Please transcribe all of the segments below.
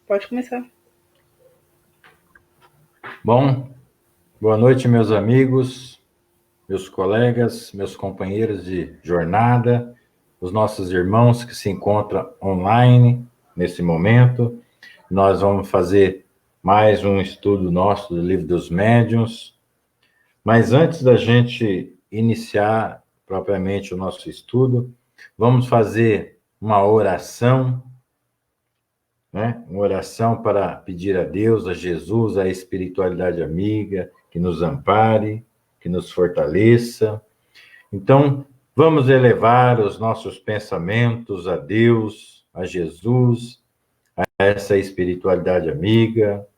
Pode começar. Bom, boa noite, meus amigos, meus colegas, meus companheiros de jornada, os nossos irmãos que se encontram online nesse momento. Nós vamos fazer mais um estudo nosso do Livro dos Médiuns. Mas antes da gente iniciar propriamente o nosso estudo, vamos fazer uma oração, né? Uma oração para pedir a Deus, a Jesus, a espiritualidade amiga, que nos ampare, que nos fortaleça. Então, vamos elevar os nossos pensamentos a Deus, a Jesus, a essa espiritualidade amiga,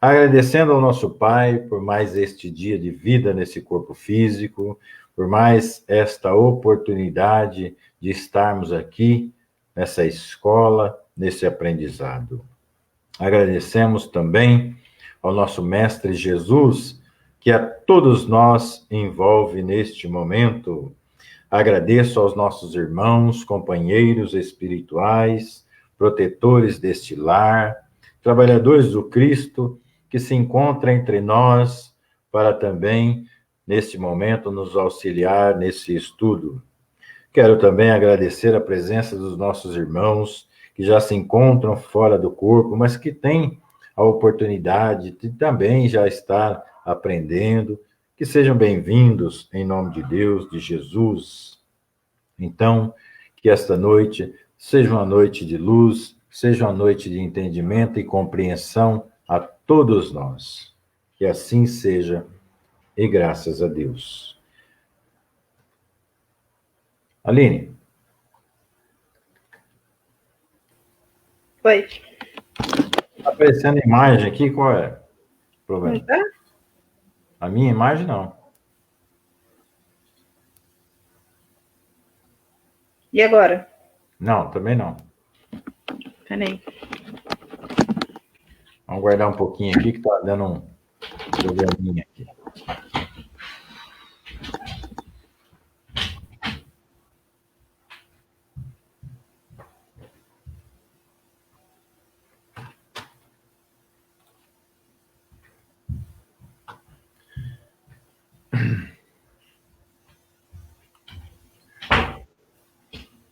agradecendo ao nosso Pai por mais este dia de vida nesse corpo físico, por mais esta oportunidade de estarmos aqui nessa escola, nesse aprendizado. Agradecemos também ao nosso Mestre Jesus, que a todos nós envolve neste momento. Agradeço aos nossos irmãos, companheiros espirituais, protetores deste lar, trabalhadores do Cristo, que se encontram entre nós para também, neste momento, nos auxiliar nesse estudo. Quero também agradecer a presença dos nossos irmãos que já se encontram fora do corpo, mas que têm a oportunidade de também já estar aprendendo. Que sejam bem-vindos em nome de Deus, de Jesus. Então, que esta noite seja uma noite de luz, seja uma noite de entendimento e compreensão a todos nós. Que assim seja, e graças a Deus. Aline. Oi. Está aparecendo imagem aqui, qual é o problema? Não tá? A minha imagem, não. E agora? Não, também não. Peraí. Vamos guardar um pouquinho aqui, que está dando um probleminha aqui.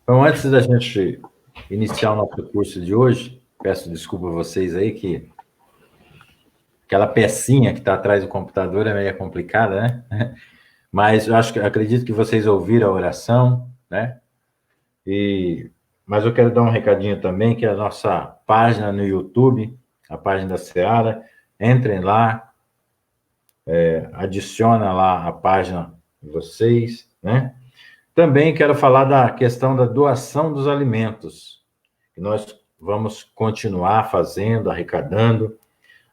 Então, antes da gente iniciar o nosso curso de hoje, peço desculpa a vocês aí que aquela pecinha que está atrás do computador é meio complicada, né? Mas eu acredito que vocês ouviram a oração, né? Mas eu quero dar um recadinho também, que é a nossa página no YouTube, a página da Seara, entrem lá, adiciona lá a página de vocês, né? Também quero falar da questão da doação dos alimentos, que nós vamos continuar fazendo, arrecadando,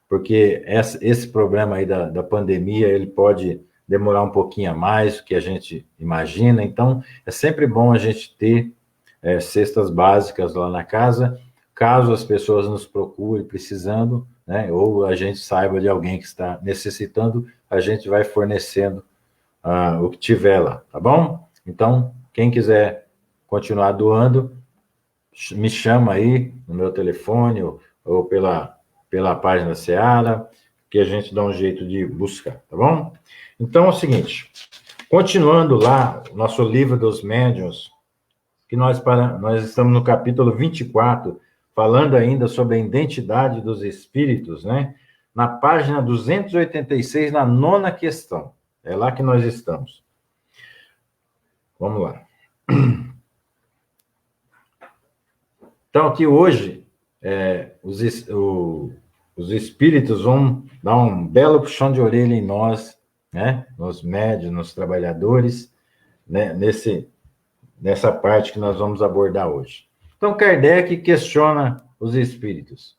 porque esse problema aí da pandemia, ele pode demorar um pouquinho a mais do que a gente imagina, então é sempre bom a gente ter cestas básicas lá na casa, caso as pessoas nos procurem precisando, né, ou a gente saiba de alguém que está necessitando, a gente vai fornecendo o que tiver lá, tá bom? Então, quem quiser continuar doando, me chama aí no meu telefone ou pela página da Seara, que a gente dá um jeito de buscar, tá bom? Então é o seguinte, continuando lá, nosso livro dos médiuns, que nós estamos no capítulo 24, falando ainda sobre a identidade dos espíritos, né? Na página 286, na 9ª questão. É lá que nós estamos. Vamos lá. Então, aqui hoje, os espíritos vão dar um belo puxão de orelha em nós, né? Nos médiuns, nos trabalhadores, né? Nessa parte que nós vamos abordar hoje. Então, Kardec questiona os espíritos.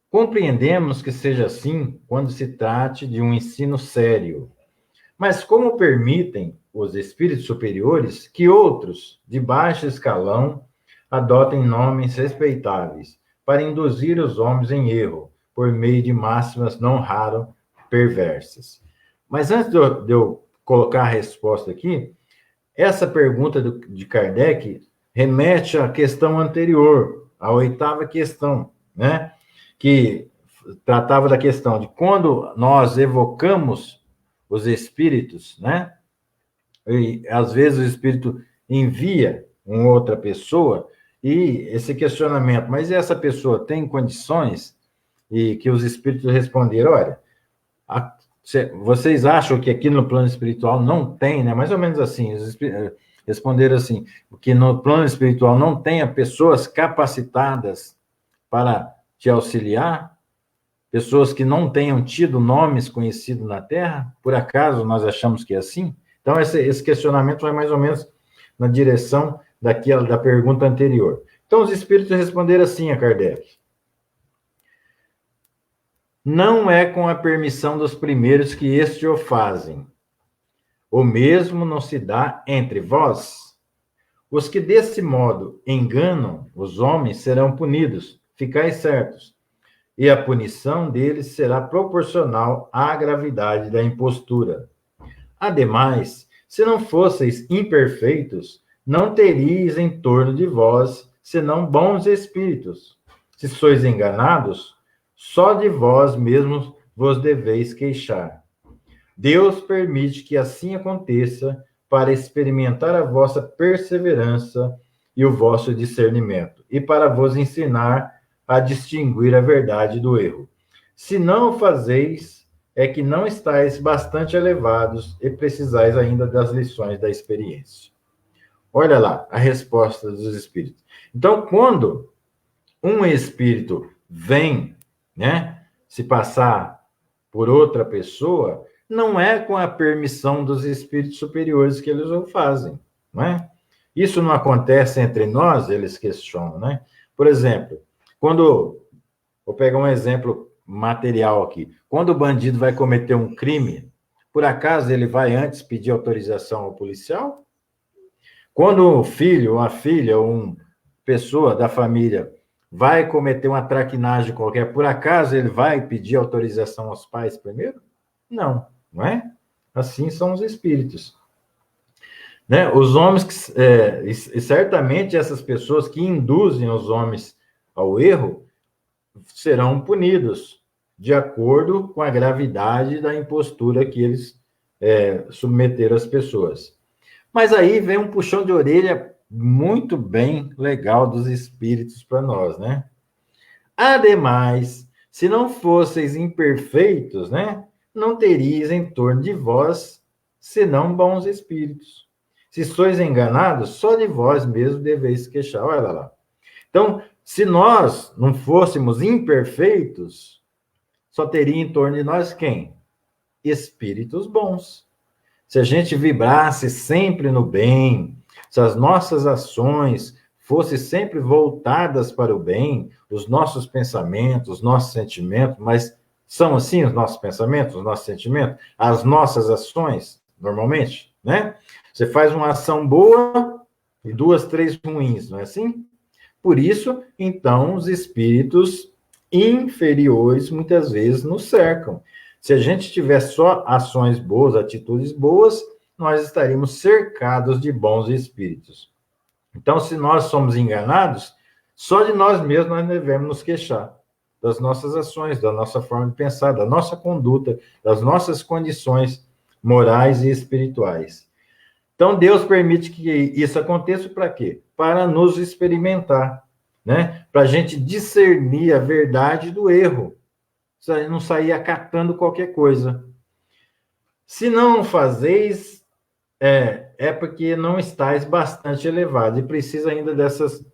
Compreendemos que seja assim quando se trate de um ensino sério, mas como permitem os espíritos superiores que outros, de baixo escalão, adotem nomes respeitáveis para induzir os homens em erro, por meio de máximas não raro perversas? Mas antes de eu colocar a resposta aqui, essa pergunta de Kardec remete à questão anterior, à 8ª questão, né? que tratava da questão de quando nós evocamos os espíritos, né? E às vezes o espírito envia uma outra pessoa e esse questionamento, mas essa pessoa tem condições? E que os espíritos responderam, olha, vocês acham que aqui no plano espiritual não tem, né? Mais ou menos assim, responderam assim, que no plano espiritual não tenha pessoas capacitadas para te auxiliar, pessoas que não tenham tido nomes conhecidos na Terra, por acaso nós achamos que é assim? Então, esse questionamento vai mais ou menos na direção da pergunta anterior. Então, os espíritos responderam assim a Kardec. Não é com a permissão dos primeiros que este o fazem. O mesmo não se dá entre vós. Os que desse modo enganam os homens serão punidos, ficais certos, e a punição deles será proporcional à gravidade da impostura. Ademais, se não fosseis imperfeitos, não teríeis em torno de vós senão bons espíritos. Se sois enganados, só de vós mesmos vos deveis queixar. Deus permite que assim aconteça para experimentar a vossa perseverança e o vosso discernimento, e para vos ensinar a distinguir a verdade do erro. Se não o fazeis, é que não estáis bastante elevados e precisais ainda das lições da experiência. Olha lá a resposta dos espíritos. Então, quando um espírito vem, né, se passar por outra pessoa, não é com a permissão dos espíritos superiores que eles o fazem, não é? Isso não acontece entre nós, eles questionam, né? Por exemplo, vou pegar um exemplo material aqui. Quando o bandido vai cometer um crime, por acaso ele vai antes pedir autorização ao policial? Quando o filho, uma filha, ou uma pessoa da família vai cometer uma traquinagem qualquer, por acaso ele vai pedir autorização aos pais primeiro? Não, não é? Assim são os espíritos. Né? Os homens, e certamente essas pessoas que induzem os homens ao erro serão punidos de acordo com a gravidade da impostura que eles submeteram as pessoas. Mas aí vem um puxão de orelha muito bem legal dos espíritos para nós, né? Ademais, se não fosseis imperfeitos, né, não teríeis em torno de vós senão bons espíritos. Se sois enganados, só de vós mesmo deveis queixar. Olha lá. Então, se nós não fôssemos imperfeitos, só teria em torno de nós quem? Espíritos bons. Se a gente vibrasse sempre no bem, se as nossas ações fossem sempre voltadas para o bem, os nossos pensamentos, os nossos sentimentos, mas são assim os nossos pensamentos, os nossos sentimentos, as nossas ações, normalmente, né? Você faz uma ação boa e 2, 3 ruins, não é assim? Por isso, então, os espíritos inferiores muitas vezes nos cercam. Se a gente tiver só ações boas, atitudes boas, nós estaríamos cercados de bons espíritos. Então, se nós somos enganados, só de nós mesmos nós devemos nos queixar das nossas ações, da nossa forma de pensar, da nossa conduta, das nossas condições morais e espirituais. Então, Deus permite que isso aconteça para quê? Para nos experimentar, né? Para a gente discernir a verdade do erro. Não sair acatando qualquer coisa. Se não fazeis, porque não estáis bastante elevados e precisa ainda dessas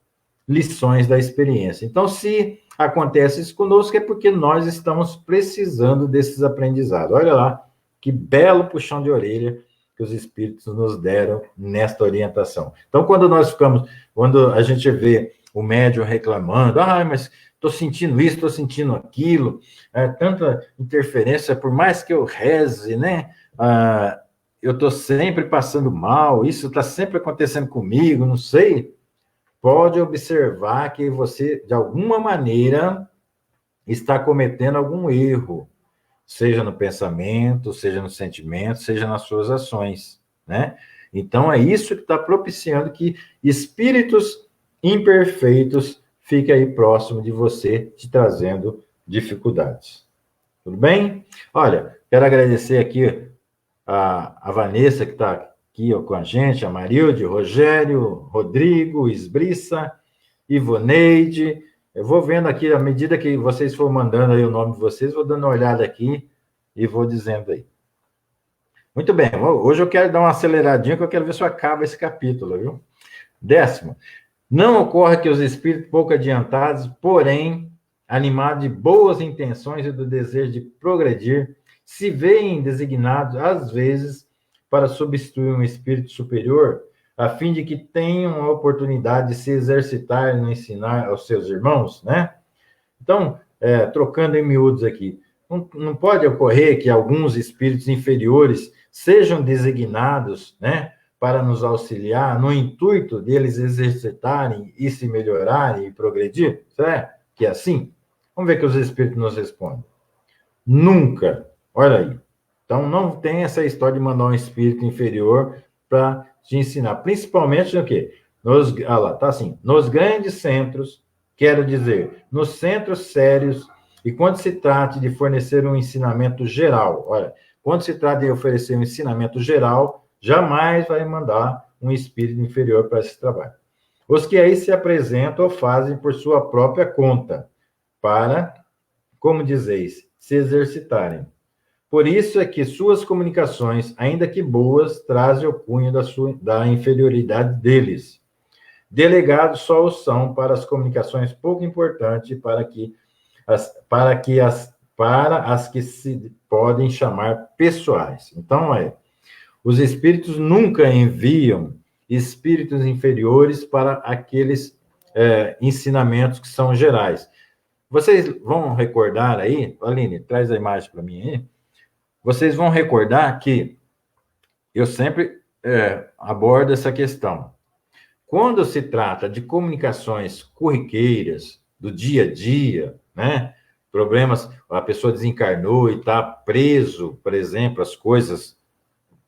lições da experiência. Então, se acontece isso conosco, é porque nós estamos precisando desses aprendizados. Olha lá, que belo puxão de orelha que os espíritos nos deram nesta orientação. Então, quando a gente vê o médium reclamando, mas estou sentindo isso, estou sentindo aquilo, tanta interferência, por mais que eu reze, né? Eu estou sempre passando mal, isso está sempre acontecendo comigo, não sei. Pode observar que você, de alguma maneira, está cometendo algum erro, seja no pensamento, seja no sentimento, seja nas suas ações, né? Então, é isso que está propiciando que espíritos imperfeitos fiquem aí próximo de você, te trazendo dificuldades. Tudo bem? Olha, quero agradecer aqui a Vanessa, que está aqui ó, com a gente, a Marilde, Rogério, Rodrigo, Esbriça, Ivoneide. Eu vou vendo aqui, à medida que vocês for mandando aí o nome de vocês, vou dando uma olhada aqui e vou dizendo aí. Muito bem, hoje eu quero dar uma aceleradinha, que eu quero ver se eu acabo esse capítulo, viu? 10º. Não ocorre que os espíritos pouco adiantados, porém, animados de boas intenções e do desejo de progredir, se veem designados, às vezes, para substituir um espírito superior, a fim de que tenham a oportunidade de se exercitar no ensinar aos seus irmãos, né? Então, trocando em miúdos aqui, não pode ocorrer que alguns espíritos inferiores sejam designados, né, para nos auxiliar no intuito deles exercitarem e se melhorarem e progredir? Será que é assim? Vamos ver o que os espíritos nos respondem. Nunca. Olha aí. Então, não tem essa história de mandar um espírito inferior para te ensinar. Principalmente no quê? Olha lá, tá assim. Nos grandes centros, quero dizer, nos centros sérios, e quando se trata de fornecer um ensinamento geral, olha, quando se trata de oferecer um ensinamento geral, jamais vai mandar um espírito inferior para esse trabalho. Os que aí se apresentam ou fazem por sua própria conta, para, como dizeis, se exercitarem. Por isso é que suas comunicações, ainda que boas, trazem o cunho da inferioridade deles. Delegados só o são para as comunicações pouco importantes, para as que se podem chamar pessoais. Então, os espíritos nunca enviam espíritos inferiores para aqueles ensinamentos que são gerais. Vocês vão recordar aí, Aline, traz a imagem para mim aí. Vocês vão recordar que eu sempre abordo essa questão. Quando se trata de comunicações corriqueiras, do dia a dia, né? Problemas, a pessoa desencarnou e está preso, por exemplo, às coisas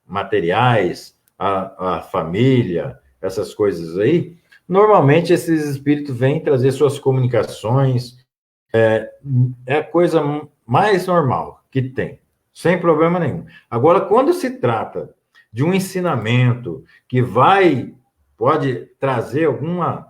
materiais, a família, essas coisas aí, normalmente esses espíritos vêm trazer suas comunicações, é a coisa mais normal que tem, sem problema nenhum. Agora, quando se trata de um ensinamento que pode trazer alguma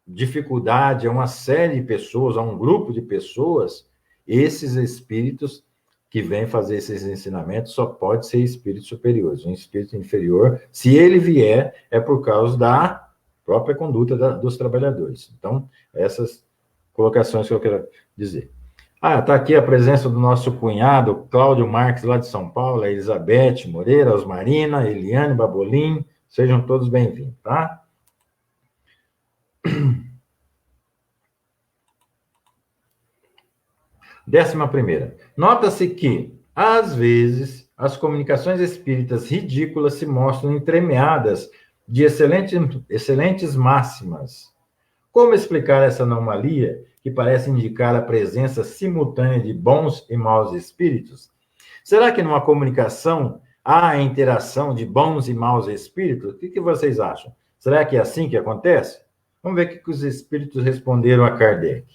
dificuldade a uma série de pessoas, a um grupo de pessoas, esses espíritos que vêm fazer esses ensinamentos só pode ser espíritos superiores. Um espírito inferior, se ele vier, é por causa da própria conduta dos trabalhadores. Então, essas colocações que eu quero dizer. Está aqui a presença do nosso cunhado, Cláudio Marques, lá de São Paulo, a Elizabeth Moreira, Osmarina, Eliane Babolim, sejam todos bem-vindos, tá? 11ª. Nota-se que, às vezes, as comunicações espíritas ridículas se mostram entremeadas de excelentes máximas. Como explicar essa anomalia que parece indicar a presença simultânea de bons e maus espíritos? Será que numa comunicação há a interação de bons e maus espíritos? O que vocês acham? Será que é assim que acontece? Vamos ver o que os espíritos responderam a Kardec.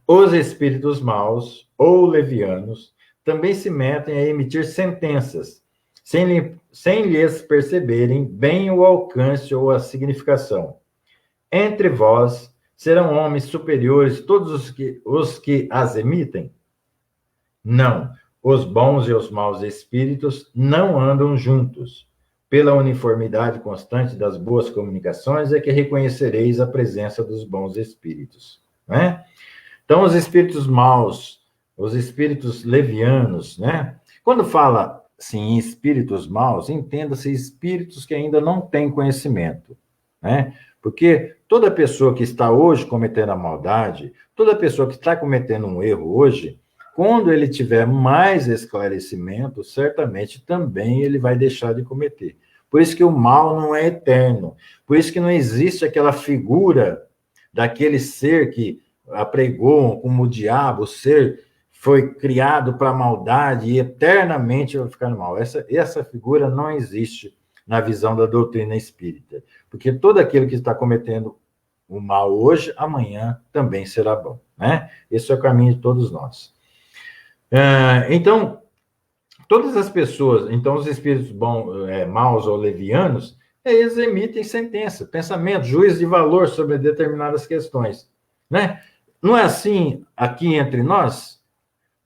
Os espíritos maus ou levianos também se metem a emitir sentenças, sem lhes perceberem bem o alcance ou a significação. Entre vós serão homens superiores todos os que as emitem? Não, os bons e os maus espíritos não andam juntos. Pela uniformidade constante das boas comunicações é que reconhecereis a presença dos bons espíritos, né? Então, os espíritos maus, os espíritos levianos, né? Quando fala, assim, em espíritos maus, entenda-se espíritos que ainda não têm conhecimento, né? Porque toda pessoa que está hoje cometendo a maldade, toda pessoa que está cometendo um erro hoje, quando ele tiver mais esclarecimento, certamente também ele vai deixar de cometer. Por isso que o mal não é eterno. Por isso que não existe aquela figura daquele ser que apregou como o diabo, o ser foi criado para a maldade e eternamente vai ficar no mal. Essa figura não existe na visão da doutrina espírita. Porque todo aquele que está cometendo o mal hoje, amanhã também será bom, né? Esse é o caminho de todos nós. Então, todas as pessoas, então os espíritos maus ou levianos, eles emitem sentença, pensamento, juízo de valor sobre determinadas questões, né? Não é assim aqui entre nós?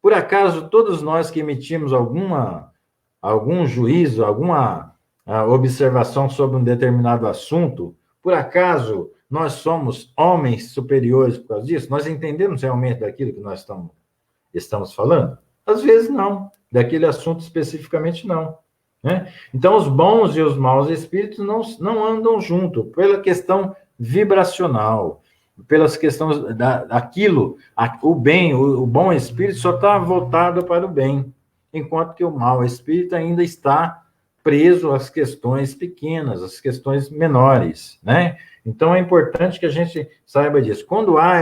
Por acaso, todos nós que emitimos algum juízo, alguma observação sobre um determinado assunto, por acaso nós somos homens superiores por causa disso? Nós entendemos realmente daquilo que nós estamos falando? Às vezes não, daquele assunto especificamente não, né? Então, os bons e os maus espíritos não andam junto, pela questão vibracional, pelas questões daquilo, o bem, o bom espírito só está voltado para o bem, enquanto que o mau espírito ainda está preso às questões pequenas, às questões menores, né? Então, é importante que a gente saiba disso. Quando há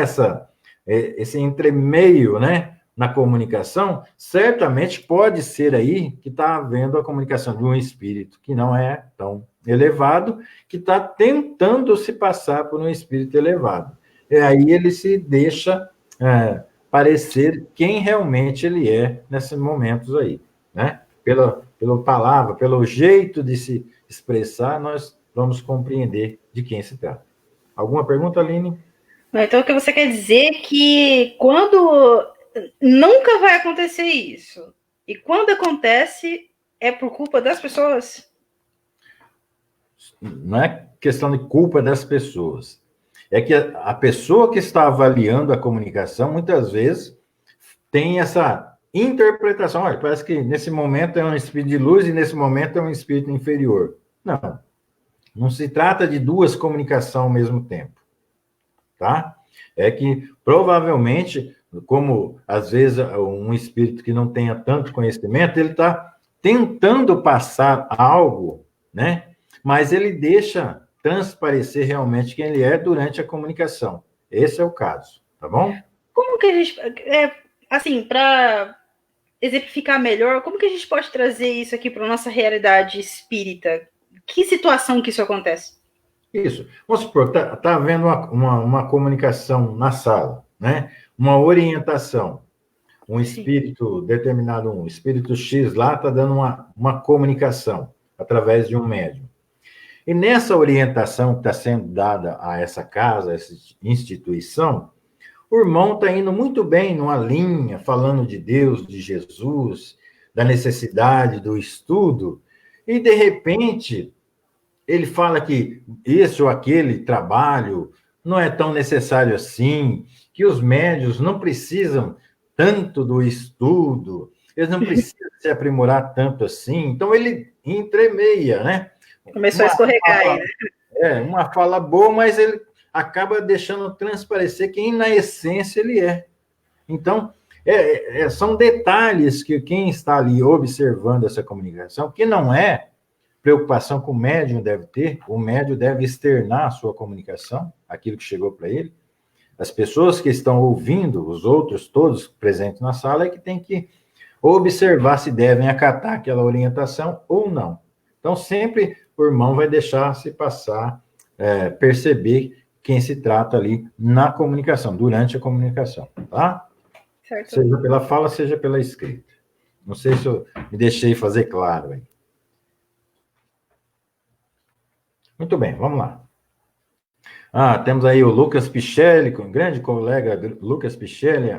esse entremeio, né, na comunicação, certamente pode ser aí que está havendo a comunicação de um espírito que não é tão elevado, que está tentando se passar por um espírito elevado. E aí ele se deixa parecer quem realmente ele é nesses momentos aí, né? Pela palavra, pelo jeito de se expressar, nós vamos compreender de quem se trata. Alguma pergunta, Aline? Então, o que você quer dizer é que quando nunca vai acontecer isso, e quando acontece, é por culpa das pessoas? Não é questão de culpa das pessoas. É que a pessoa que está avaliando a comunicação, muitas vezes, tem essa interpretação. Olha, parece que nesse momento é um espírito de luz e nesse momento é um espírito inferior. Não se trata de duas comunicações ao mesmo tempo, tá? É que, provavelmente, como, às vezes, um espírito que não tenha tanto conhecimento, ele está tentando passar algo, né? Mas ele deixa transparecer realmente quem ele é durante a comunicação. Esse é o caso, tá bom? Como que a gente, assim, para exemplificar melhor, como que a gente pode trazer isso aqui para a nossa realidade espírita? Que situação que isso acontece? Isso. Vamos supor, tá havendo uma comunicação na sala, né? Uma orientação. Um espírito determinado, um espírito X lá está dando uma comunicação através de um médium. E nessa orientação que está sendo dada a essa casa, a essa instituição, o irmão está indo muito bem numa linha, falando de Deus, de Jesus, da necessidade do estudo, e de repente ele fala que esse ou aquele trabalho não é tão necessário assim, que os médios não precisam tanto do estudo, eles não precisam se aprimorar tanto assim. Então ele entremeia, né? Começou a escorregar aí, né? Uma fala boa, mas ele acaba deixando transparecer quem na essência ele é. Então, são detalhes que quem está ali observando essa comunicação, que não é preocupação que o médium deve ter, o médium deve externar a sua comunicação, aquilo que chegou para ele. As pessoas que estão ouvindo, os outros todos presentes na sala, é que tem que observar se devem acatar aquela orientação ou não. Então, sempre o irmão vai deixar se passar, perceber quem se trata ali na comunicação, durante a comunicação, tá? Certo. Seja pela fala, seja pela escrita. Não sei se eu me deixei fazer claro aí. Muito bem, vamos lá. Temos aí o Lucas Pichelli, com o grande colega Lucas Pichelli,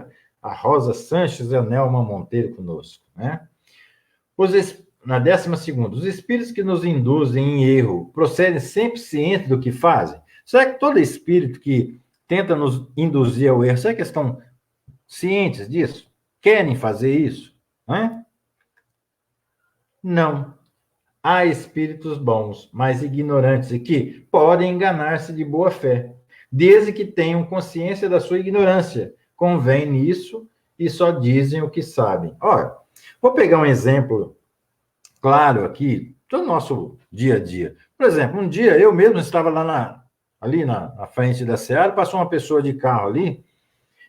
a Rosa Sanches e a Nelma Monteiro conosco, né? Na 12ª, os espíritos que nos induzem em erro procedem sempre cientes do que fazem? Será que todo espírito que tenta nos induzir ao erro, será que estão cientes disso? Querem fazer isso? Não. Há espíritos bons, mas ignorantes, e que podem enganar-se de boa fé, desde que tenham consciência da sua ignorância. Convém nisso e só dizem o que sabem. Olha, vou pegar um exemplo claro aqui do nosso dia a dia. Por exemplo, um dia eu mesmo estava ali na frente da Seara, passou uma pessoa de carro ali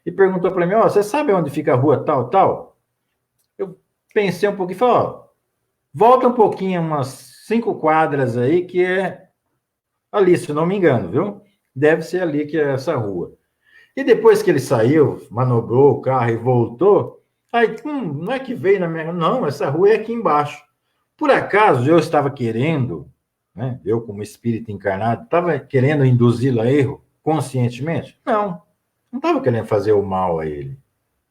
e perguntou para mim, você sabe onde fica a rua tal, tal? Eu pensei um pouquinho e falei, volta um pouquinho, umas 5 quadras aí, que é ali, se não me engano, viu? deve ser ali que é essa rua. E depois que ele saiu, manobrou o carro e voltou, aí, não é que veio na minha... Não, essa rua é aqui embaixo. Por acaso, eu estava querendo, né, eu como espírito encarnado, estava querendo induzi-lo a erro conscientemente? Não estava querendo fazer o mal a ele.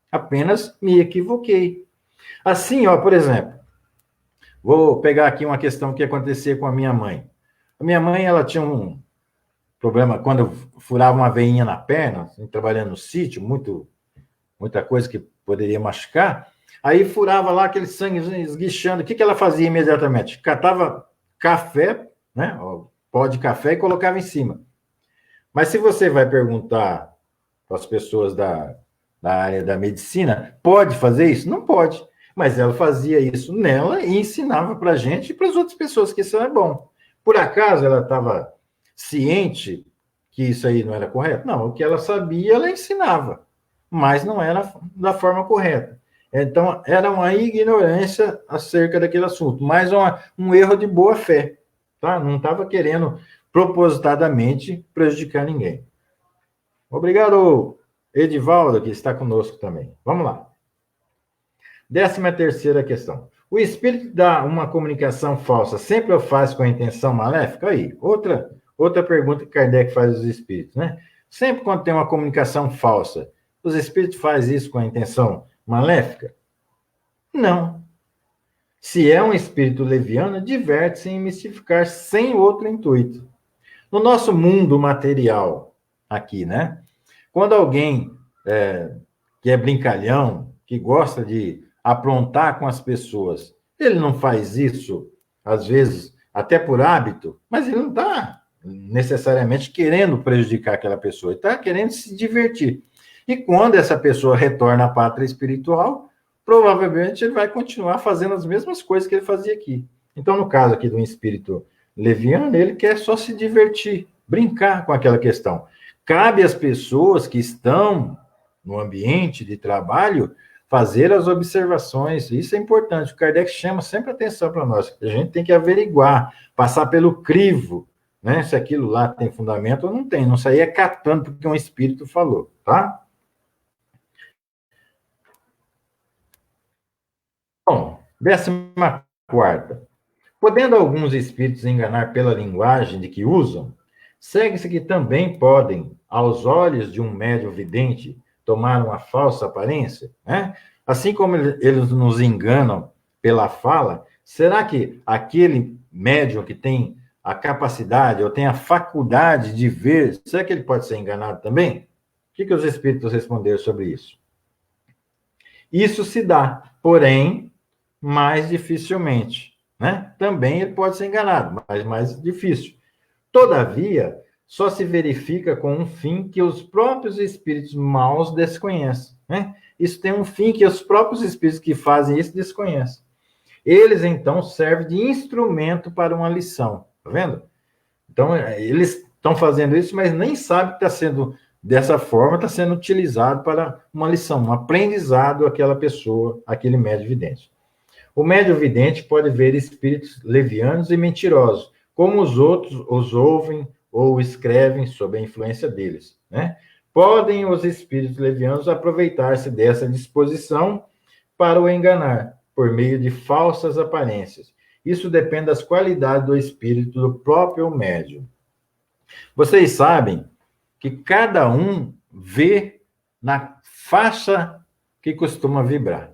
Apenas me equivoquei. Assim, ó, por exemplo, vou pegar aqui uma questão que acontecia com a minha mãe. A minha mãe, ela tinha um problema quando eu furava uma veinha na perna, assim, trabalhando no sítio, muita coisa que poderia machucar. Aí furava lá aquele sangue esguichando. O que ela fazia imediatamente? Catava café, né, pó de café e colocava em cima. Mas se você vai perguntar para as pessoas da área da medicina, pode fazer isso? Não pode. Mas ela fazia isso nela e ensinava para a gente e para as outras pessoas que isso é bom. Por acaso ela estava ciente que isso aí não era correto? Não, o que ela sabia, ela ensinava, mas não era da forma correta. Então, era uma ignorância acerca daquele assunto, mas um erro de boa fé, tá? Não estava querendo propositadamente prejudicar ninguém. Obrigado, Edivaldo, que está conosco também. Vamos lá. 13ª questão. O espírito dá uma comunicação falsa sempre o faz com a intenção maléfica? Aí, outra pergunta que Kardec faz aos espíritos, né? Sempre quando tem uma comunicação falsa, os espíritos fazem isso com a intenção maléfica? Não. Se é um espírito leviano, diverte-se em mistificar sem outro intuito. No nosso mundo material, aqui, né? Quando alguém que é brincalhão, que gosta de aprontar com as pessoas, ele não faz isso, às vezes, até por hábito, mas ele não está necessariamente querendo prejudicar aquela pessoa, ele está querendo se divertir. E quando essa pessoa retorna à pátria espiritual, provavelmente ele vai continuar fazendo as mesmas coisas que ele fazia aqui. Então, no caso aqui do espírito leviano, ele quer só se divertir, brincar com aquela questão. Cabe às pessoas que estão no ambiente de trabalho fazer as observações. Isso é importante. O Kardec chama sempre atenção para nós. A gente tem que averiguar, passar pelo crivo, né? Se aquilo lá tem fundamento ou não tem. Não sair catando porque um espírito falou, tá? Bom, 14ª. Podendo alguns espíritos enganar pela linguagem de que usam, segue-se que também podem, aos olhos de um médium vidente, tomar uma falsa aparência, né? Assim como eles nos enganam pela fala, será que aquele médium que tem a capacidade ou tem a faculdade de ver, será que ele pode ser enganado também? O que os espíritos responderam sobre isso? Isso se dá, porém, mais dificilmente, né? Também ele pode ser enganado, mas mais difícil. Todavia, só se verifica com um fim que os próprios espíritos maus desconhecem, né? Isso tem um fim que os próprios espíritos que fazem isso desconhecem. Eles, então, servem de instrumento para uma lição, tá vendo? Então, eles estão fazendo isso, mas nem sabem que está sendo dessa forma, está sendo utilizado para uma lição, um aprendizado àquela pessoa, aquele médium vidente. O médium vidente pode ver espíritos levianos e mentirosos, como os outros os ouvem ou escrevem sob a influência deles, né? Podem os espíritos levianos aproveitar-se dessa disposição para o enganar, por meio de falsas aparências. Isso depende das qualidades do espírito do próprio médium. Vocês sabem que cada um vê na faixa que costuma vibrar.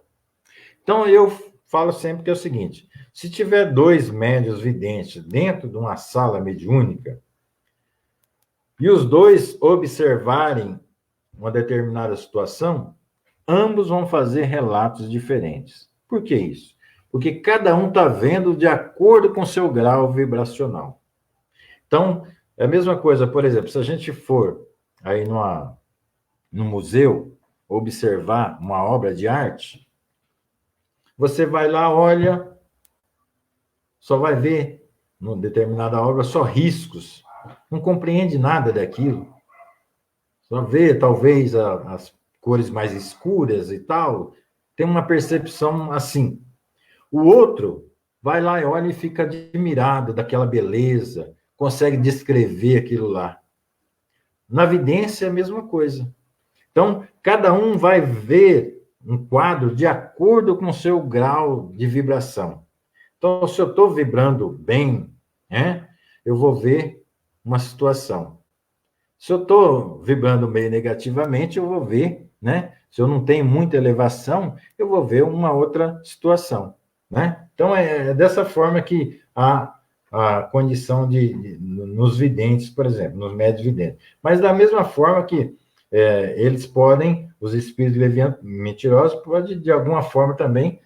Então, eu falo sempre que é o seguinte: se tiver 2 médiuns videntes dentro de uma sala mediúnica, e os 2 observarem uma determinada situação, ambos vão fazer relatos diferentes. Por que isso? Porque cada um está vendo de acordo com seu grau vibracional. Então, é a mesma coisa, por exemplo, se a gente for aí no museu observar uma obra de arte, você vai lá, olha, só vai ver, numa determinada obra, só riscos. Não compreende nada daquilo. Só vê, talvez, as cores mais escuras e tal. Tem uma percepção assim. O outro vai lá e olha e fica admirado daquela beleza, consegue descrever aquilo lá. Na vidência é a mesma coisa. Então, cada um vai ver um quadro de acordo com o seu grau de vibração. Então, se eu estou vibrando bem, né, eu vou ver uma situação. Se eu estou vibrando meio negativamente, eu vou ver, né? Se eu não tenho muita elevação, eu vou ver uma outra situação, né? Então, é dessa forma que a condição nos videntes, por exemplo, nos médios videntes. Mas da mesma forma que eles podem, os espíritos levianos, mentirosos, podem, de alguma forma também,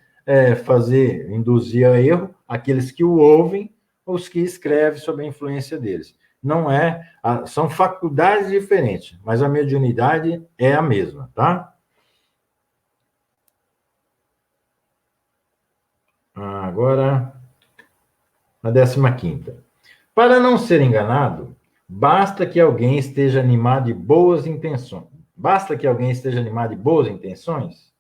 induzir a erro aqueles que o ouvem, os que escrevem sob a influência deles. Não são faculdades diferentes, mas a mediunidade é a mesma, tá? Agora, a 15ª. Para não ser enganado, basta que alguém esteja animado de boas intenções. Basta que alguém esteja animado de boas intenções.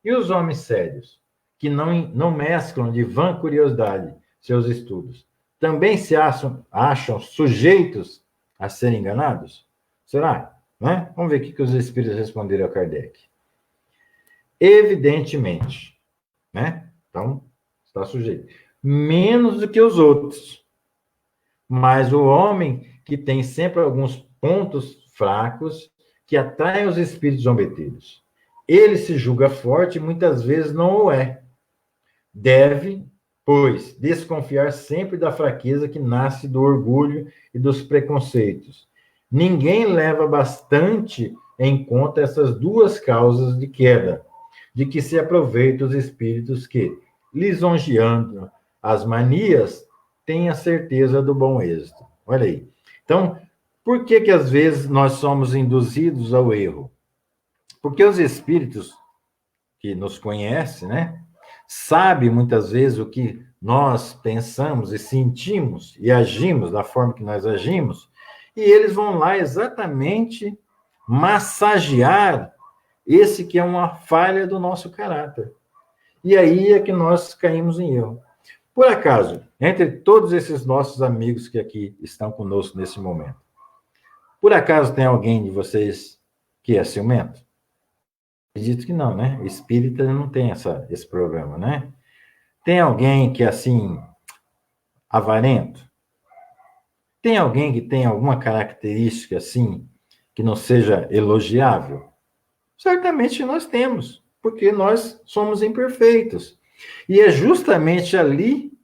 E os homens sérios, que não mesclam de vã curiosidade seus estudos, também se acham sujeitos a serem enganados? Será? Né? Vamos ver o que os espíritos responderam a Kardec. Evidentemente, né? Então, está sujeito. Menos do que os outros. Mas o homem que tem sempre alguns pontos fracos que atraem os espíritos zombeteiros. Ele se julga forte e muitas vezes não o é. Deve, pois, desconfiar sempre da fraqueza que nasce do orgulho e dos preconceitos. Ninguém leva bastante em conta essas duas causas de queda, de que se aproveitam os espíritos que, lisonjeando as manias, têm a certeza do bom êxito. Olha aí. Então, por que às vezes nós somos induzidos ao erro? Porque os espíritos que nos conhecem, né, sabem muitas vezes o que nós pensamos e sentimos e agimos da forma que nós agimos, e eles vão lá exatamente massagear esse que é uma falha do nosso caráter. E aí é que nós caímos em erro. Por acaso, entre todos esses nossos amigos que aqui estão conosco nesse momento, por acaso tem alguém de vocês que é ciumento? Acredito que não, né? Espírita não tem esse problema, né? Tem alguém que é assim, avarento? Tem alguém que tem alguma característica assim, que não seja elogiável? Certamente nós temos, porque nós somos imperfeitos. E é justamente ali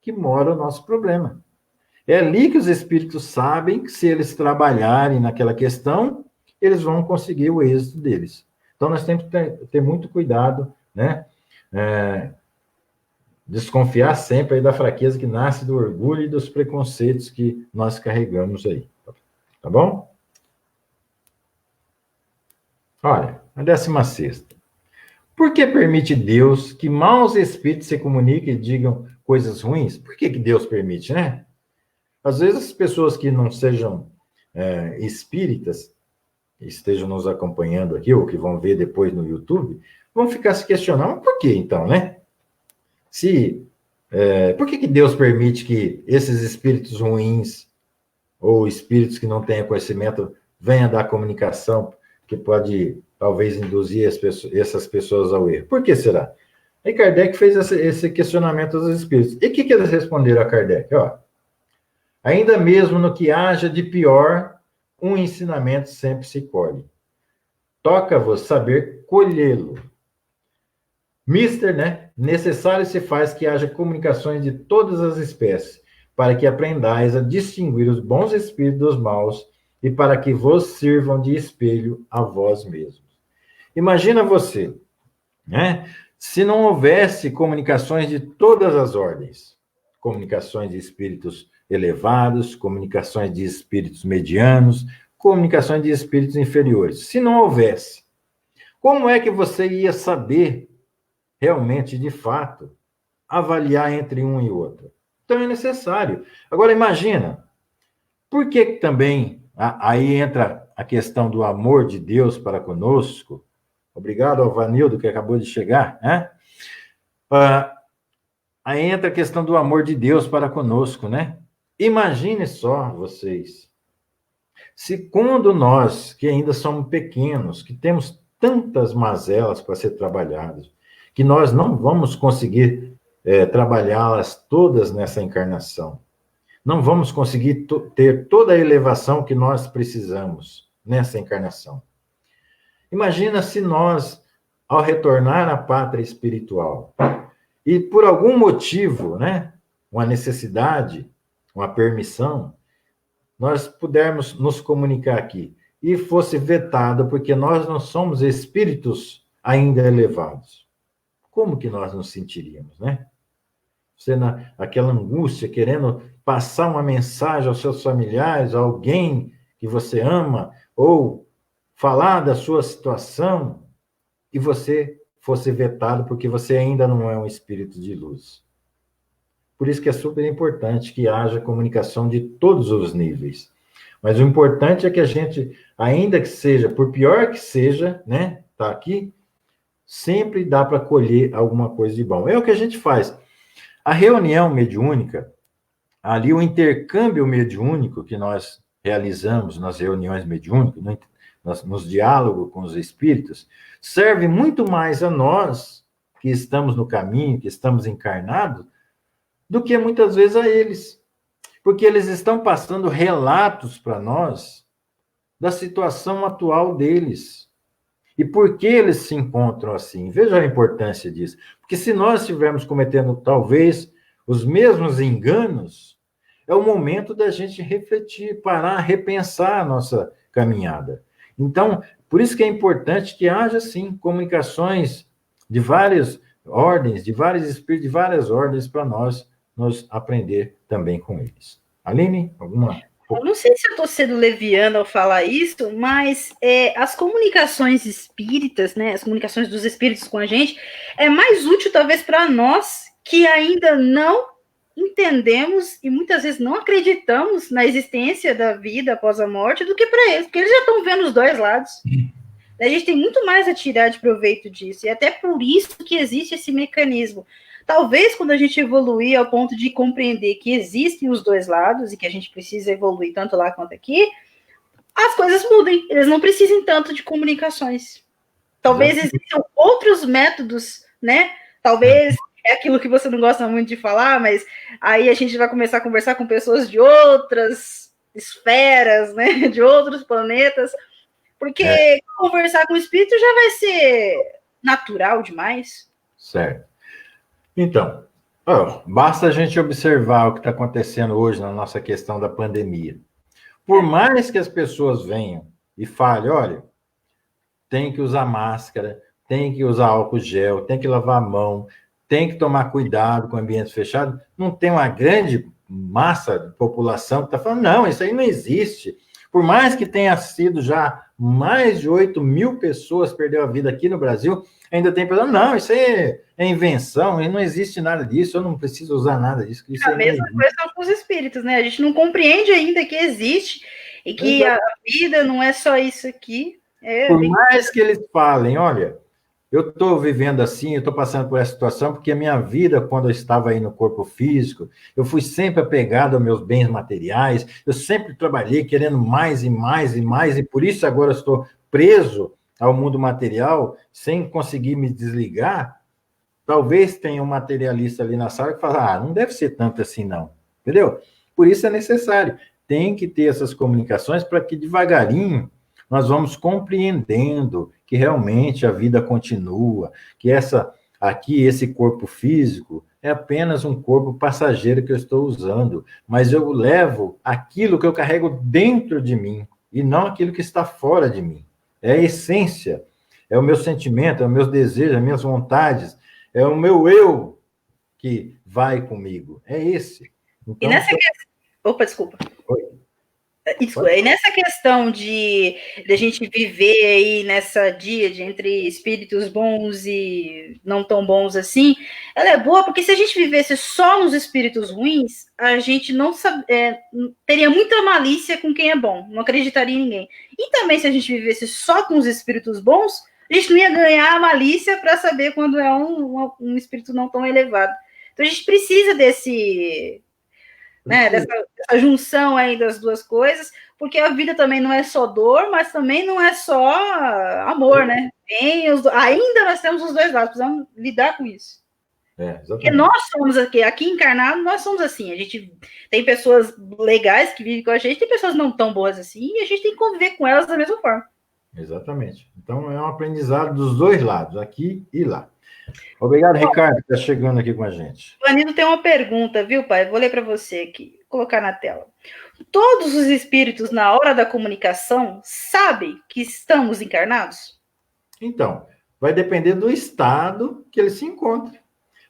que mora o nosso problema. É ali que os espíritos sabem que se eles trabalharem naquela questão, eles vão conseguir o êxito deles. Então, nós temos que ter muito cuidado, né? Desconfiar sempre aí da fraqueza que nasce do orgulho e dos preconceitos que nós carregamos aí. Tá bom? Olha, a 16ª. Por que permite Deus que maus espíritos se comuniquem e digam coisas ruins? Por que Deus permite, né? Às vezes as pessoas que não sejam espíritas, estejam nos acompanhando aqui, ou que vão ver depois no YouTube, vão ficar se questionando, por que então, né? Por que Deus permite que esses espíritos ruins, ou espíritos que não tenham conhecimento, venham dar comunicação que pode, talvez, induzir essas pessoas ao erro? Por que será? Aí Kardec fez esse questionamento aos espíritos. E o que eles responderam a Kardec? Ó, ainda mesmo no que haja de pior, um ensinamento sempre se colhe. Toca-vos saber colhê-lo. Mister, né? Necessário se faz que haja comunicações de todas as espécies, para que aprendais a distinguir os bons espíritos dos maus e para que vos sirvam de espelho a vós mesmos. Imagina você, né? Se não houvesse comunicações de todas as ordens, comunicações de espíritos elevados, comunicações de espíritos medianos, comunicações de espíritos inferiores. Se não houvesse, como é que você ia saber realmente, de fato, avaliar entre um e outro? Então é necessário. Agora imagina, por que também aí entra a questão do amor de Deus para conosco? Obrigado ao Vanildo que acabou de chegar, né? Aí entra a questão do amor de Deus para conosco, né? Imagine só vocês, Se quando nós, que ainda somos pequenos, que temos tantas mazelas para ser trabalhadas, que nós não vamos conseguir trabalhá-las todas nessa encarnação, não vamos conseguir ter toda a elevação que nós precisamos nessa encarnação. Imagina se nós, ao retornar à pátria espiritual, e por algum motivo, né, uma necessidade, uma permissão, nós pudermos nos comunicar aqui e fosse vetado porque nós não somos espíritos ainda elevados. Como que nós nos sentiríamos, né? Você aquela angústia, querendo passar uma mensagem aos seus familiares, a alguém que você ama, ou falar da sua situação, e você fosse vetado porque você ainda não é um espírito de luz. Por isso que é super importante que haja comunicação de todos os níveis. Mas o importante é que a gente, ainda que seja, por pior que seja, né, tá aqui, sempre dá para colher alguma coisa de bom. É o que a gente faz. A reunião mediúnica, ali o intercâmbio mediúnico que nós realizamos nas reuniões mediúnicas, nos diálogos com os espíritos, serve muito mais a nós, que estamos no caminho, que estamos encarnados, do que muitas vezes a eles. Porque eles estão passando relatos para nós da situação atual deles. E por que eles se encontram assim? Veja a importância disso. Porque se nós estivermos cometendo, talvez, os mesmos enganos, é o momento da gente refletir, parar, repensar a nossa caminhada. Então, por isso que é importante que haja, sim, comunicações de várias ordens, de vários espíritos, de várias ordens, para nós nos aprender também com eles. Aline, alguma... Eu não sei se eu estou sendo leviana ao falar isso, mas as comunicações espíritas, né, as comunicações dos espíritos com a gente, é mais útil talvez para nós que ainda não entendemos e muitas vezes não acreditamos na existência da vida após a morte do que para eles, porque eles já estão vendo os dois lados. A gente tem muito mais a tirar de proveito disso, e até por isso que existe esse mecanismo. Talvez quando a gente evoluir ao ponto de compreender que existem os dois lados e que a gente precisa evoluir tanto lá quanto aqui, as coisas mudem. Eles não precisem tanto de comunicações. Talvez existam outros métodos, né? Talvez é aquilo que você não gosta muito de falar, mas aí a gente vai começar a conversar com pessoas de outras esferas, né? De outros planetas, porque conversar com o espírito já vai ser natural demais. Certo. Então, basta a gente observar o que está acontecendo hoje na nossa questão da pandemia. Por mais que as pessoas venham e falem, olha, tem que usar máscara, tem que usar álcool gel, tem que lavar a mão, tem que tomar cuidado com ambientes fechados, não tem uma grande massa de população que está falando, não, isso aí não existe. Por mais que tenha sido já mais de 8 mil pessoas perderam a vida aqui no Brasil, ainda tem pessoas, não, isso aí é invenção, e não existe nada disso, eu não preciso usar nada disso. Isso a mesma coisa com os espíritos, né? A gente não compreende ainda que existe e que a vida não é só isso aqui. Por mais que eles falem, olha, eu estou vivendo assim, eu estou passando por essa situação, porque a minha vida, quando eu estava aí no corpo físico, eu fui sempre apegado aos meus bens materiais, eu sempre trabalhei querendo mais e mais e mais, e por isso agora eu estou preso ao mundo material, sem conseguir me desligar. Talvez tenha um materialista ali na sala que fala, não deve ser tanto assim não, entendeu? Por isso é necessário, tem que ter essas comunicações para que devagarinho nós vamos compreendendo que realmente a vida continua, que esse corpo físico é apenas um corpo passageiro que eu estou usando, mas eu levo aquilo que eu carrego dentro de mim e não aquilo que está fora de mim. É a essência, é o meu sentimento, é os meus desejos, as minhas vontades, é o meu eu que vai comigo. É esse. Então, e nessa questão... Opa, desculpa. Oi. Isso, e nessa questão de a gente viver aí nessa díade entre espíritos bons e não tão bons assim, ela é boa porque se a gente vivesse só nos espíritos ruins, a gente não teria muita malícia com quem é bom, não acreditaria em ninguém. E também se a gente vivesse só com os espíritos bons, a gente não ia ganhar a malícia para saber quando é um espírito não tão elevado. Então a gente precisa dessa junção aí das duas coisas, porque a vida também não é só dor, mas também não é só amor, né? Ainda nós temos os dois lados, precisamos lidar com isso. Porque Exatamente. nós somos aqui encarnados, nós somos assim. A gente tem pessoas legais que vivem com a gente, tem pessoas não tão boas assim, e a gente tem que conviver com elas da mesma forma. Exatamente. Então, é um aprendizado dos dois lados, aqui e lá. Obrigado, Ricardo, que está chegando aqui com a gente. O Anido tem uma pergunta, viu, pai? Vou ler para você aqui, vou colocar na tela. Todos os espíritos, na hora da comunicação, sabem que estamos encarnados? Então, vai depender do estado que ele se encontra.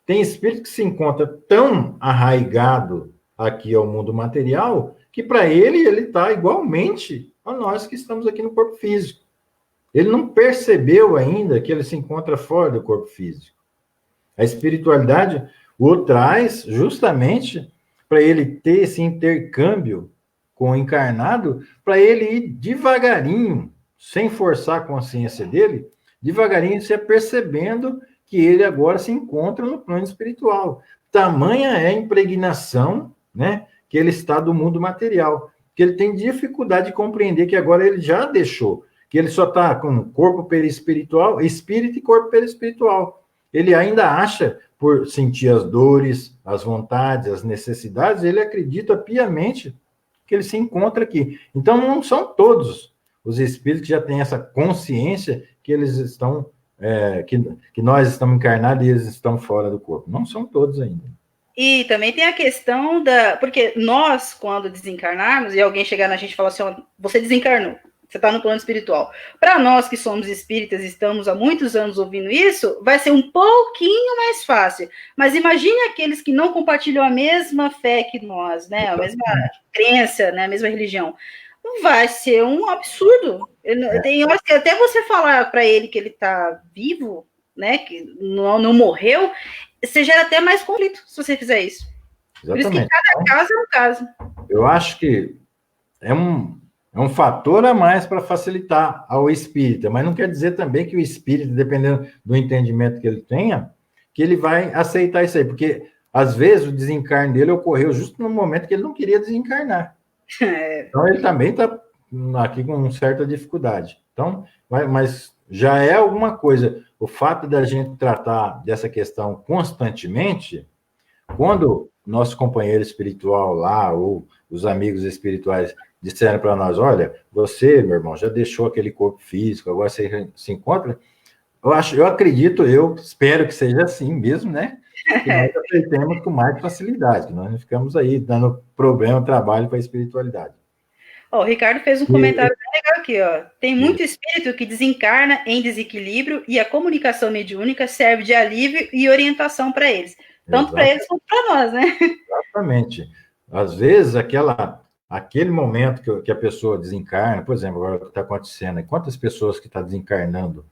Tem espírito que se encontra tão arraigado aqui ao mundo material que para ele está igualmente a nós que estamos aqui no corpo físico. Ele não percebeu ainda que ele se encontra fora do corpo físico. A espiritualidade o traz justamente para ele ter esse intercâmbio com o encarnado, para ele ir devagarinho, sem forçar a consciência dele, devagarinho se apercebendo que ele agora se encontra no plano espiritual. Tamanha é a impregnação, né, que ele está do mundo material, que ele tem dificuldade de compreender que agora ele já deixou, que ele só está com corpo perispiritual, espírito e corpo perispiritual. Ele ainda acha, por sentir as dores, as vontades, as necessidades, ele acredita piamente que ele se encontra aqui. Então, não são todos os espíritos que já têm essa consciência que eles estão, que nós estamos encarnados e eles estão fora do corpo. Não são todos ainda. E também tem a questão porque nós, quando desencarnarmos, e alguém chegar na gente e falar assim, você desencarnou, você está no plano espiritual. Para nós que somos espíritas, estamos há muitos anos ouvindo isso, vai ser um pouquinho mais fácil. Mas imagine aqueles que não compartilham a mesma fé que nós, né? A mesma crença, né? A mesma religião. Vai ser um absurdo. Tem horas que até você falar para ele que ele está vivo, né? Que não morreu, você gera até mais conflito se você fizer isso. Exatamente. Por isso que cada caso é um caso. Eu acho que é um fator a mais para facilitar ao espírita, mas não quer dizer também que o espírito, dependendo do entendimento que ele tenha, que ele vai aceitar isso aí, porque às vezes o desencarne dele ocorreu justo no momento que ele não queria desencarnar. Então ele também está aqui com certa dificuldade. Então, mas já é alguma coisa. O fato da gente tratar dessa questão constantemente, quando nosso companheiro espiritual lá, ou os amigos espirituais disseram para nós, olha, você, meu irmão, já deixou aquele corpo físico, agora você se encontra, eu acredito, eu espero que seja assim mesmo, né? Que nós aceitemos com mais facilidade, que nós não ficamos aí dando problema, trabalho para a espiritualidade. O Ricardo fez um comentário bem legal aqui, ó. Tem muito espírito que desencarna em desequilíbrio e a comunicação mediúnica serve de alívio e orientação para eles. Tanto para eles quanto para nós, né? Exatamente. Às vezes, aquele momento que a pessoa desencarna, por exemplo, agora o que está acontecendo, quantas pessoas que estão desencarnando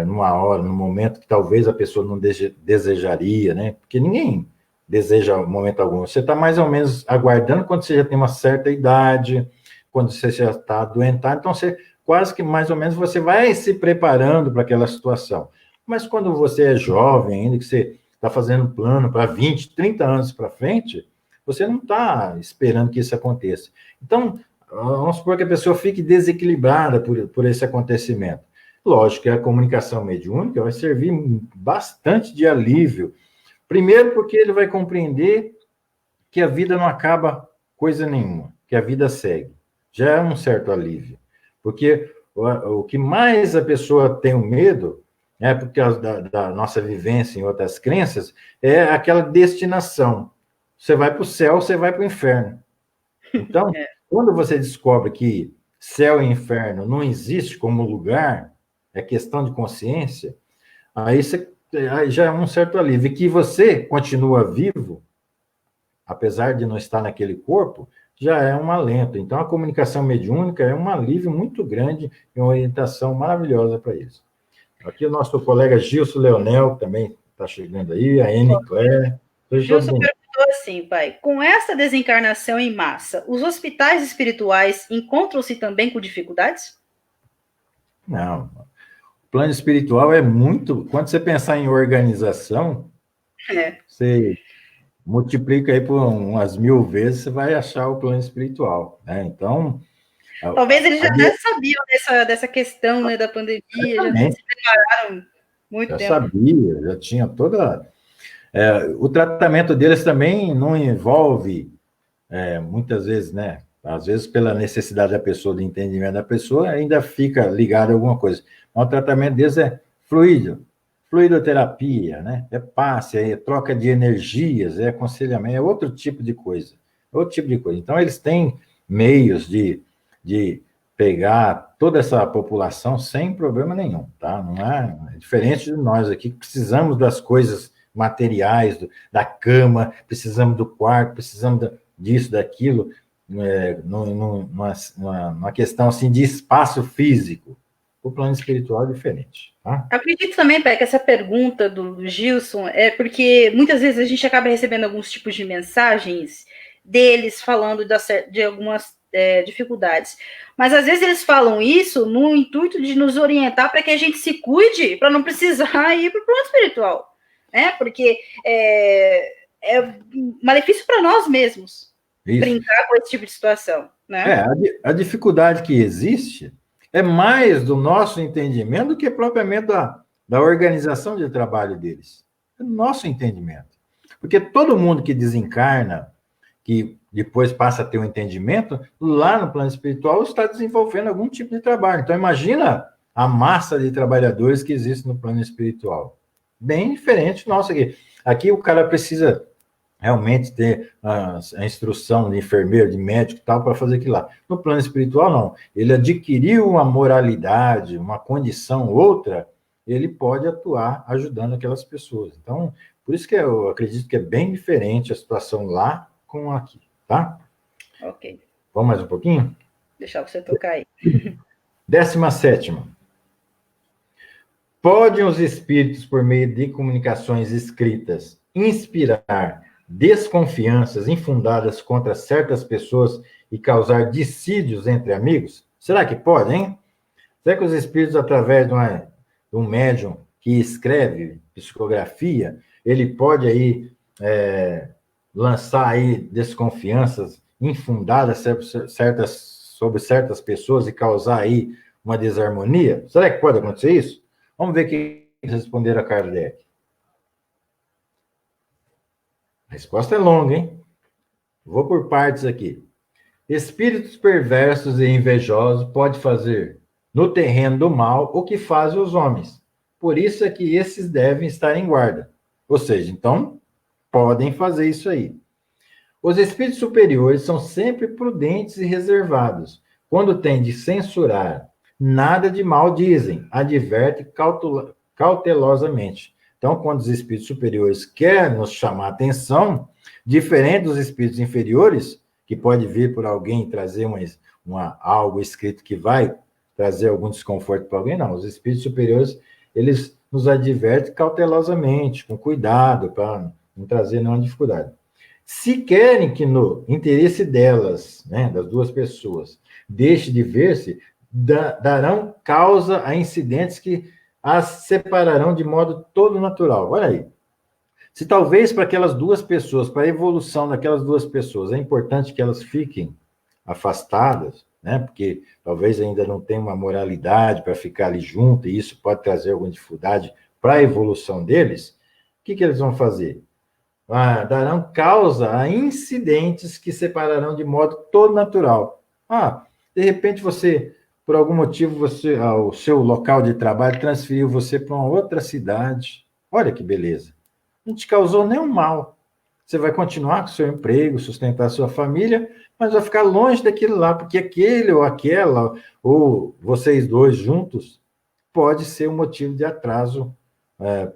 numa hora, num momento que talvez a pessoa não desejaria, né? Porque ninguém deseja momento algum. Você está mais ou menos aguardando quando você já tem uma certa idade, quando você já está adoentado, então você quase que mais ou menos você vai se preparando para aquela situação. Mas quando você é jovem ainda, que você está fazendo plano para 20, 30 anos para frente, você não está esperando que isso aconteça. Então, vamos supor que a pessoa fique desequilibrada por esse acontecimento. Lógico que a comunicação mediúnica vai servir bastante de alívio. Primeiro, porque ele vai compreender que a vida não acaba coisa nenhuma, que a vida segue. Já é um certo alívio. Porque o que mais a pessoa tem o medo, por causa da nossa vivência em outras crenças, é aquela destinação. Você vai para o céu, você vai para o inferno. Então, quando você descobre que céu e inferno não existe como lugar, é questão de consciência, aí já é um certo alívio. E que você continua vivo, apesar de não estar naquele corpo, já é um alento. Então, a comunicação mediúnica é um alívio muito grande e uma orientação maravilhosa para isso. Aqui o nosso colega Gilson Leonel também está chegando aí, a Anne Claire. Gilson perguntou assim, pai, com essa desencarnação em massa, os hospitais espirituais encontram-se também com dificuldades? Não. O plano espiritual é muito... Quando você pensar em organização, você multiplica aí por umas 1000 vezes, você vai achar o plano espiritual, né? Então, Talvez eles já até sabiam dessa questão, né, da pandemia, já se prepararam muito já tempo. sabia, já tinha toda... o tratamento deles também não envolve, muitas vezes, né? Às vezes, pela necessidade da pessoa, do entendimento da pessoa, ainda fica ligado a alguma coisa. Mas o tratamento deles é fluidoterapia, né? É passe, é troca de energias, é aconselhamento, é outro tipo de coisa. Outro tipo de coisa. Então, eles têm meios de pegar toda essa população sem problema nenhum, tá? Não é diferente de nós aqui, que precisamos das coisas materiais, da cama, precisamos do quarto, precisamos disso, daquilo, numa questão assim de espaço físico. O plano espiritual é diferente. Tá? Eu acredito também, Pé, que essa pergunta do Gilson é porque muitas vezes a gente acaba recebendo alguns tipos de mensagens deles falando de algumas dificuldades. Mas às vezes eles falam isso no intuito de nos orientar para que a gente se cuide, para não precisar ir para o plano espiritual. Né? Porque é malefício para nós mesmos brincar com esse tipo de situação. Né? A dificuldade que existe é mais do nosso entendimento do que propriamente da organização de trabalho deles. É do nosso entendimento. Porque todo mundo que desencarna, que depois passa a ter um entendimento, lá no plano espiritual está desenvolvendo algum tipo de trabalho. Então, imagina a massa de trabalhadores que existe no plano espiritual. Bem diferente do nosso aqui. Aqui o cara precisa realmente ter a instrução de enfermeiro, de médico e tal, para fazer aquilo lá. No plano espiritual, não. Ele adquiriu uma moralidade, uma condição, outra, ele pode atuar ajudando aquelas pessoas. Então, por isso que eu acredito que é bem diferente a situação lá com aqui, tá? Ok. Vamos mais um pouquinho? Deixar você tocar aí. 17ª. Podem os espíritos, por meio de comunicações escritas, inspirar desconfianças infundadas contra certas pessoas e causar dissídios entre amigos? Será que pode, hein? Será que os espíritos, através de um médium que escreve psicografia, ele pode aí lançar aí desconfianças infundadas sobre certas pessoas e causar aí uma desarmonia? Será que pode acontecer isso? Vamos ver o que responderam a Kardec. A resposta é longa, hein? Vou por partes aqui. Espíritos perversos e invejosos podem fazer no terreno do mal o que fazem os homens. Por isso é que esses devem estar em guarda. Ou seja, então, podem fazer isso aí. Os espíritos superiores são sempre prudentes e reservados. Quando têm de censurar, nada de mal dizem, adverte cautelosamente. Então, quando os espíritos superiores querem nos chamar a atenção, diferente dos espíritos inferiores, que pode vir por alguém trazer algo escrito que vai trazer algum desconforto para alguém, não. Os espíritos superiores, eles nos advertem cautelosamente, com cuidado, para não trazer nenhuma dificuldade. Se querem que no interesse delas, né, das duas pessoas, deixe de ver-se, darão causa a incidentes que as separarão de modo todo natural. Olha aí. Se talvez para aquelas duas pessoas, para a evolução daquelas duas pessoas, é importante que elas fiquem afastadas, né? Porque talvez ainda não tenham uma moralidade para ficar ali junto, e isso pode trazer alguma dificuldade para a evolução deles, o que eles vão fazer? Darão causa a incidentes que separarão de modo todo natural. De repente você, por algum motivo, o seu local de trabalho transferiu você para uma outra cidade. Olha que beleza. Não te causou nenhum mal. Você vai continuar com o seu emprego, sustentar a sua família, mas vai ficar longe daquilo lá, porque aquele ou aquela, ou vocês dois juntos, pode ser um motivo de atraso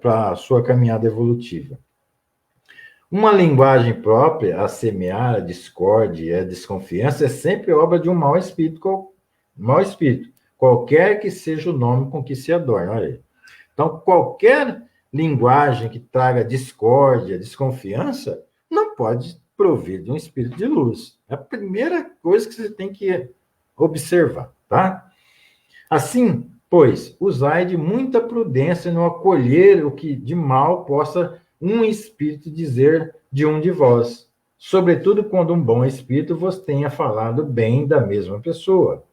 para a sua caminhada evolutiva. Uma linguagem própria a semear a discórdia e a desconfiança é sempre obra de um mau espírito, qualquer que seja o nome com que se adorna. Olha aí. Então, qualquer linguagem que traga discórdia, desconfiança, não pode provir de um espírito de luz. É a primeira coisa que você tem que observar, tá? Assim, pois, usai de muita prudência no acolher o que de mal possa um espírito dizer de um de vós, sobretudo quando um bom espírito vos tenha falado bem da mesma pessoa.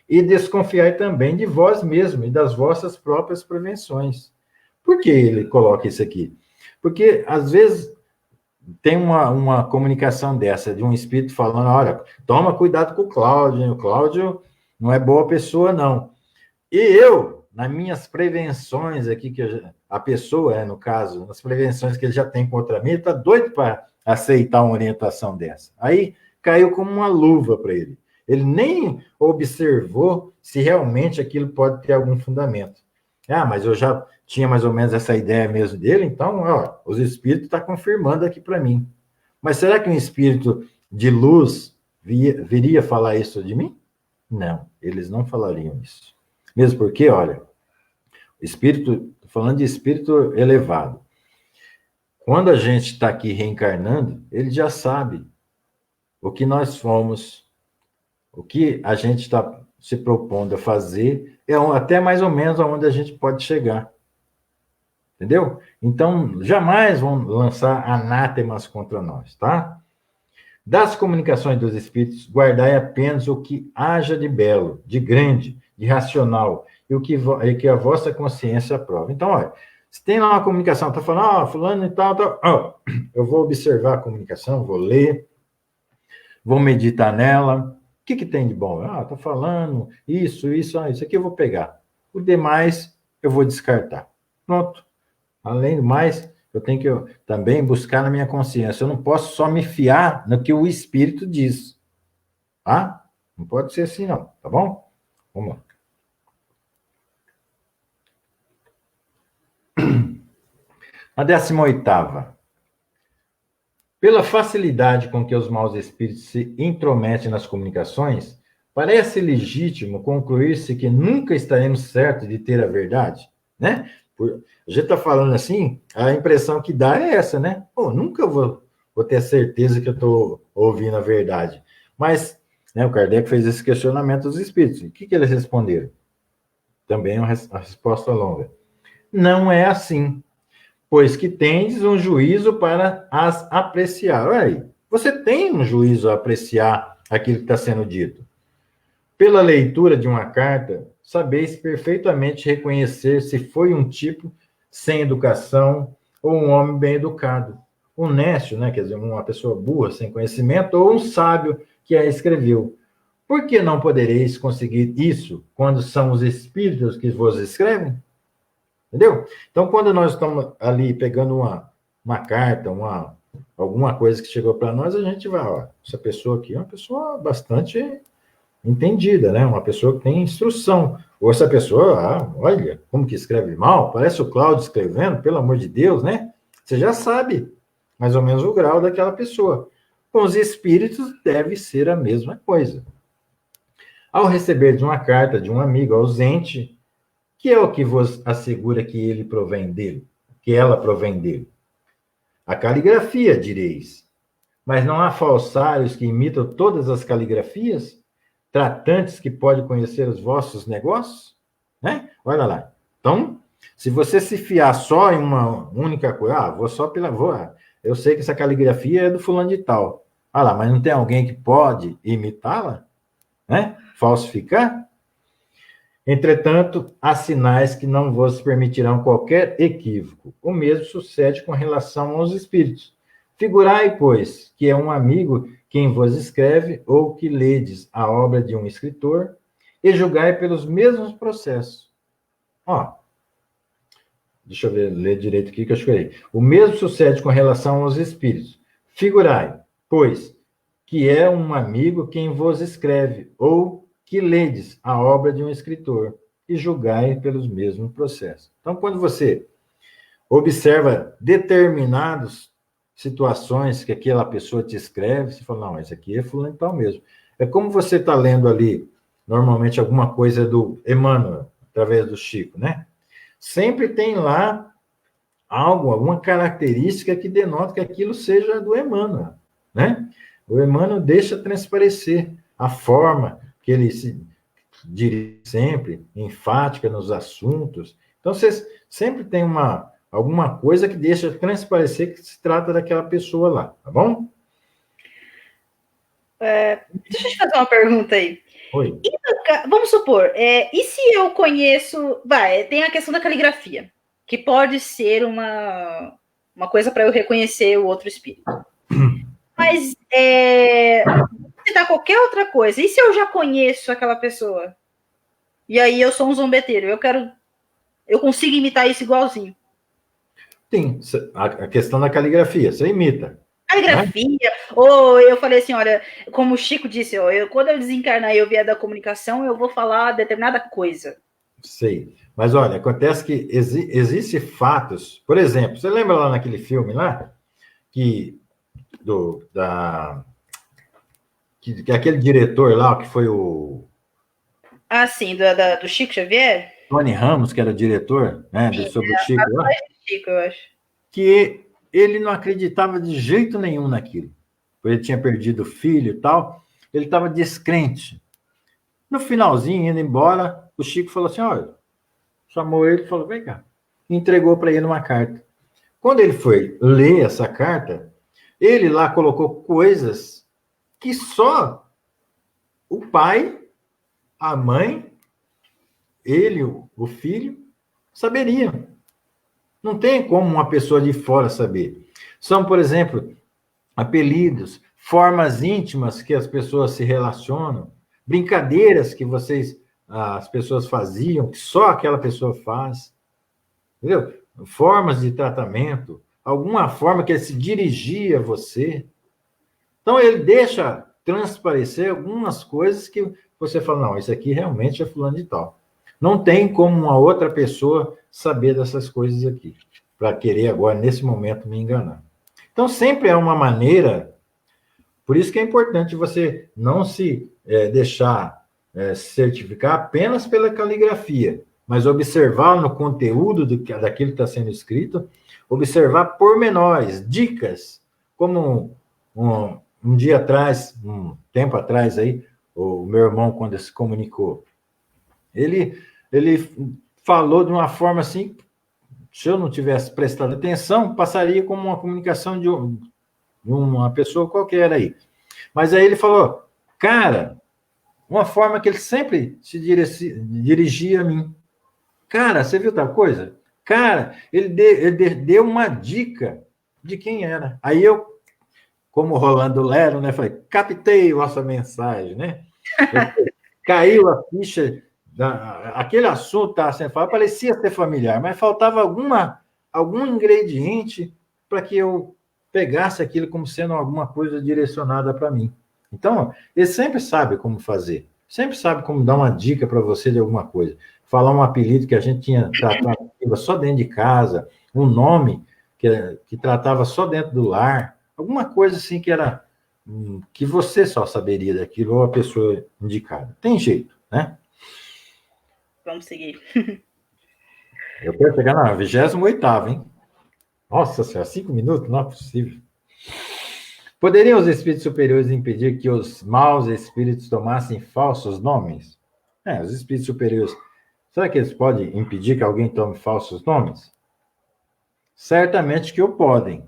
e desconfiai também de vós mesmo e das vossas próprias prevenções. Por que ele coloca isso aqui? Porque, às vezes, tem uma comunicação dessa, de um espírito falando, olha, toma cuidado com o Cláudio, hein? O Cláudio não é boa pessoa, não. E eu, nas minhas prevenções aqui, a pessoa, no caso, nas prevenções que ele já tem contra mim, ele está doido para aceitar uma orientação dessa. Aí caiu como uma luva para ele. Ele nem observou se realmente aquilo pode ter algum fundamento. Ah, mas eu já tinha mais ou menos essa ideia mesmo dele, então, ó, os espíritos estão confirmando aqui para mim. Mas será que um espírito de luz viria falar isso de mim? Não, eles não falariam isso. Mesmo porque, olha, espírito, falando de espírito elevado, quando a gente está aqui reencarnando, ele já sabe o que nós fomos, o que a gente está se propondo a fazer, é até mais ou menos aonde a gente pode chegar. Entendeu? Então, jamais vão lançar anátemas contra nós, tá? Das comunicações dos espíritos, guardai apenas o que haja de belo, de grande, de racional, e que a vossa consciência aprova. Então, olha, se tem lá uma comunicação, está falando, fulano e tal, eu vou observar a comunicação, vou ler, vou meditar nela. O que tem de bom? Está falando isso, isso aqui eu vou pegar. O demais eu vou descartar. Pronto. Além do mais, eu tenho que também buscar na minha consciência. Eu não posso só me fiar no que o Espírito diz. Tá? Não pode ser assim, não. Tá bom? Vamos lá. A 18ª. Pela facilidade com que os maus espíritos se intrometem nas comunicações, parece legítimo concluir-se que nunca estaremos certos de ter a verdade, né? A gente está falando assim, a impressão que dá é essa, né? Pô, nunca vou ter certeza que eu estou ouvindo a verdade. Mas, né, o Kardec fez esse questionamento dos espíritos. O que eles responderam? Também uma resposta longa. Não é assim, pois que tendes um juízo para as apreciar. Olha aí, você tem um juízo a apreciar aquilo que está sendo dito. Pela leitura de uma carta, sabeis perfeitamente reconhecer se foi um tipo sem educação ou um homem bem educado. Um nécio, né, quer dizer, uma pessoa burra, sem conhecimento, ou um sábio que a escreveu. Por que não podereis conseguir isso quando são os espíritos que vos escrevem? Entendeu? Então, quando nós estamos ali pegando uma carta, alguma coisa que chegou para nós, a gente vai, ó, essa pessoa aqui é uma pessoa bastante entendida, né? Uma pessoa que tem instrução. Ou essa pessoa, olha, como que escreve mal, parece o Cláudio escrevendo, pelo amor de Deus, né? Você já sabe mais ou menos o grau daquela pessoa. Com os espíritos deve ser a mesma coisa. Ao receber de uma carta de um amigo ausente, que é o que vos assegura que ele provém dele, que ela provém dele? A caligrafia, direis. Mas não há falsários que imitam todas as caligrafias? Tratantes que podem conhecer os vossos negócios? Né? Olha lá. Então, se você se fiar só em uma única coisa, vou só eu sei que essa caligrafia é do fulano de tal. Ah lá, mas não tem alguém que pode imitá-la? Né? Falsificar? Entretanto, há sinais que não vos permitirão qualquer equívoco. O mesmo sucede com relação aos espíritos. Figurai, pois, que é um amigo quem vos escreve, ou que ledes a obra de um escritor, e julgai pelos mesmos processos. Deixa eu ler direito aqui que eu escolhi. O mesmo sucede com relação aos espíritos. Figurai, pois, que é um amigo quem vos escreve, ou que ledes a obra de um escritor, e julgai pelos mesmos processos. Então, quando você observa determinadas situações que aquela pessoa te escreve, você fala, não, esse aqui é fulano e tal mesmo. É como você está lendo ali, normalmente, alguma coisa do Emmanuel, através do Chico, né? Sempre tem lá alguma característica que denota que aquilo seja do Emmanuel, né? O Emmanuel deixa transparecer a forma que ele se dirige sempre, enfática nos assuntos. Então, você sempre tem alguma coisa que deixa transparecer que se trata daquela pessoa lá, tá bom? Deixa eu te fazer uma pergunta aí. Oi. E no vamos supor, e se eu conheço, tem a questão da caligrafia, que pode ser uma coisa para eu reconhecer o outro espírito. Mas se dá qualquer outra coisa, e se eu já conheço aquela pessoa? E aí eu sou um zombeteiro, eu consigo imitar isso igualzinho. Sim, a questão da caligrafia, você imita. Caligrafia, ou eu falei assim, olha, como o Chico disse, quando eu desencarnar e eu vier da comunicação, eu vou falar determinada coisa. Sei. Mas olha, acontece que existem fatos. Por exemplo, você lembra lá naquele filme lá? Que aquele diretor lá, que foi o. Ah, sim, do Chico Xavier? Tony Ramos, que era o diretor, né? Sobre o Chico lá. Chico, eu acho. Que ele não acreditava de jeito nenhum naquilo. Ele tinha perdido o filho e tal. Ele estava descrente. No finalzinho, indo embora, o Chico falou assim: olha, chamou ele e falou: vem cá. Entregou para ele uma carta. Quando ele foi ler essa carta, ele lá colocou coisas que só o pai, a mãe, ele, o filho, saberiam. Não tem como uma pessoa de fora saber. São, por exemplo, apelidos, formas íntimas que as pessoas se relacionam, brincadeiras que as pessoas faziam, que só aquela pessoa faz. Entendeu? Formas de tratamento, alguma forma que ele se dirigia a você. Então, ele deixa transparecer algumas coisas que você fala, não, isso aqui realmente é fulano de tal. Não tem como uma outra pessoa saber dessas coisas aqui, para querer agora, nesse momento, me enganar. Então, sempre é uma maneira, por isso que é importante você não se deixar certificar apenas pela caligrafia, mas observar no conteúdo daquilo que está sendo escrito, observar pormenores, dicas, como um dia atrás, um tempo atrás aí, o meu irmão, quando se comunicou, ele falou de uma forma assim, se eu não tivesse prestado atenção, passaria como uma comunicação de uma pessoa qualquer aí. Mas aí ele falou, cara, uma forma que ele sempre se dirigia a mim. Cara, você viu tal coisa? Cara, ele deu uma dica de quem era. Aí eu, como Rolando Lero, né, falei, captei vossa mensagem, né? Caiu a ficha, aquele assunto estava sendo falado, parecia ser familiar, mas faltava algum ingrediente para que eu pegasse aquilo como sendo alguma coisa direcionada para mim. Então, ele sempre sabe como fazer, sempre sabe como dar uma dica para você de alguma coisa. Falar um apelido que a gente tinha tratado só dentro de casa, um nome que tratava só dentro do lar, alguma coisa assim que você só saberia daquilo ou a pessoa indicada. Tem jeito, né? Vamos seguir. Eu quero chegar na 28ª, hein? Nossa senhora, 5 minutos? Não é possível. Poderiam os espíritos superiores impedir que os maus espíritos tomassem falsos nomes? Os espíritos superiores, será que eles podem impedir que alguém tome falsos nomes? Certamente que o podem.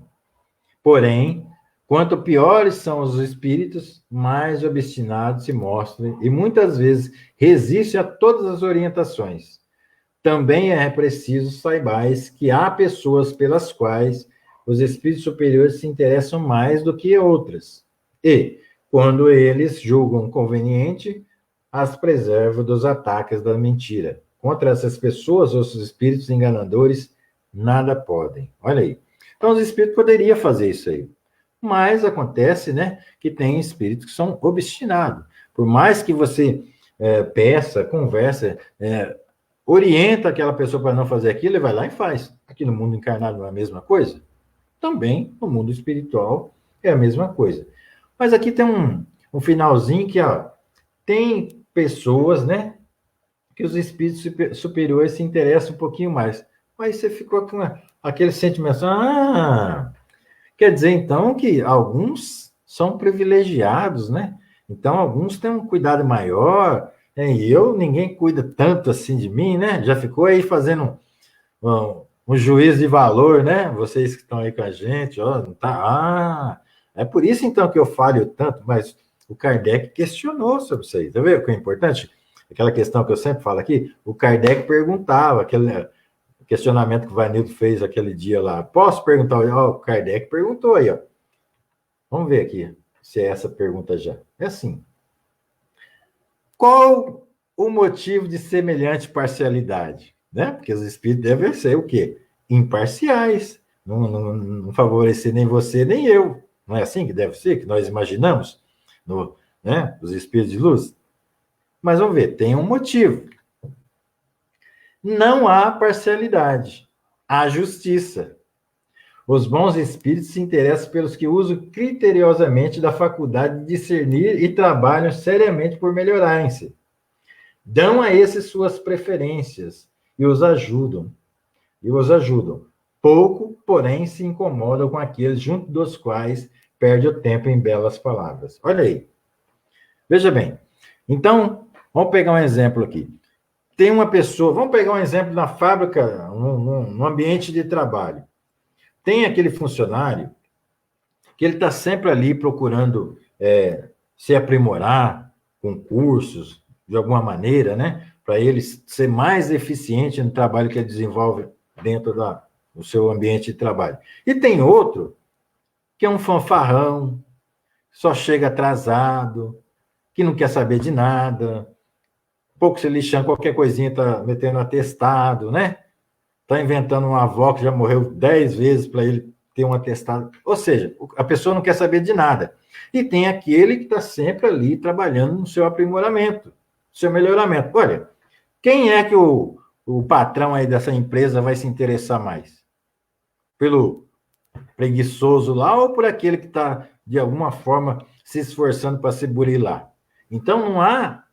Porém, quanto piores são os espíritos, mais obstinados se mostram e muitas vezes resistem a todas as orientações. Também é preciso saibais que há pessoas pelas quais os espíritos superiores se interessam mais do que outras. E, quando eles julgam conveniente, as preservam dos ataques da mentira. Contra essas pessoas, os espíritos enganadores nada podem. Olha aí. Então, os espíritos poderiam fazer isso aí. Mas acontece, né, que tem espíritos que são obstinados. Por mais que você peça, conversa, orienta aquela pessoa para não fazer aquilo, ele vai lá e faz. Aqui no mundo encarnado não é a mesma coisa? Também no mundo espiritual é a mesma coisa. Mas aqui tem um finalzinho que, tem pessoas, né, que os espíritos superiores se interessam um pouquinho mais. Mas você ficou com aquele sentimento, quer dizer, então, que alguns são privilegiados, né? Então, alguns têm um cuidado maior, e ninguém cuida tanto assim de mim, né? Já ficou aí fazendo um juízo de valor, né? Vocês que estão aí com a gente, não tá. É por isso então que eu falho tanto, mas o Kardec questionou sobre isso aí, tá vendo? Que é importante aquela questão que eu sempre falo aqui, o Kardec perguntava, aquele questionamento que o Vanildo fez aquele dia lá. Posso perguntar? Ó, o Kardec perguntou aí, ó. Vamos ver aqui se é essa pergunta já. É assim. Qual o motivo de semelhante parcialidade? Né? Porque os espíritos devem ser o quê? Imparciais. Não favorecer nem você, nem eu. Não é assim que deve ser, que nós imaginamos, né? Os espíritos de luz? Mas vamos ver, tem um motivo. Não há parcialidade, há justiça. Os bons espíritos se interessam pelos que usam criteriosamente da faculdade de discernir e trabalham seriamente por melhorarem-se. Dão a esses suas preferências e os ajudam. Pouco, porém, se incomodam com aqueles junto dos quais perde o tempo em belas palavras. Olha aí. Veja bem. Então, vamos pegar um exemplo aqui. Tem uma pessoa, vamos pegar um exemplo na fábrica, no ambiente de trabalho. Tem aquele funcionário que ele está sempre ali procurando se aprimorar com cursos, de alguma maneira, né? Para ele ser mais eficiente no trabalho que ele desenvolve dentro do seu ambiente de trabalho. E tem outro que é um fanfarrão, só chega atrasado, que não quer saber de nada, pouco se lixando, qualquer coisinha está metendo atestado, né? Está inventando uma avó que já morreu 10 vezes para ele ter um atestado. Ou seja, a pessoa não quer saber de nada. E tem aquele que está sempre ali trabalhando no seu aprimoramento, no seu melhoramento. Olha, quem é que o patrão aí dessa empresa vai se interessar mais? Pelo preguiçoso lá ou por aquele que está, de alguma forma, se esforçando para se burilar? Então, não há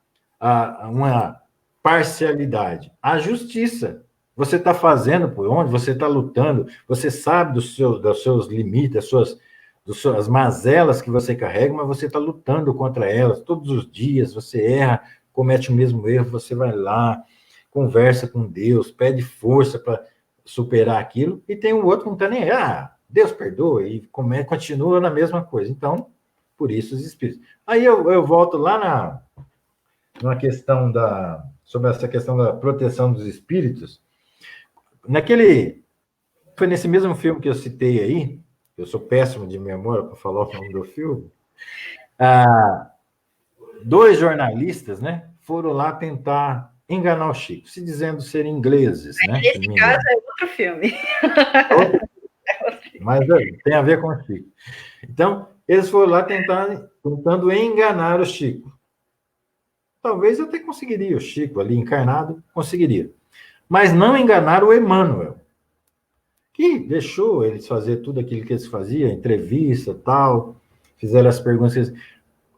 uma parcialidade. Há justiça. Você está fazendo por onde, você está lutando, você sabe dos seus limites, das mazelas que você carrega, mas você está lutando contra elas todos os dias, você erra, comete o mesmo erro, você vai lá, conversa com Deus, pede força para superar aquilo, e tem um outro que não está nem aí, Deus perdoa, e continua na mesma coisa. Então, por isso os espíritos. Aí eu volto lá na questão sobre essa questão da proteção dos espíritos. Foi nesse mesmo filme que eu citei aí, eu sou péssimo de memória para falar o nome do filme, 2 jornalistas, né, foram lá tentar enganar o Chico, se dizendo serem ingleses, né? Nesse caso é outro filme. Mas tem a ver com o Chico. Então, eles foram lá tentando enganar o Chico. Talvez até conseguiria, o Chico ali encarnado, conseguiria. Mas não enganar o Emmanuel, que deixou eles fazer tudo aquilo que eles faziam, entrevista, tal, fizeram as perguntas.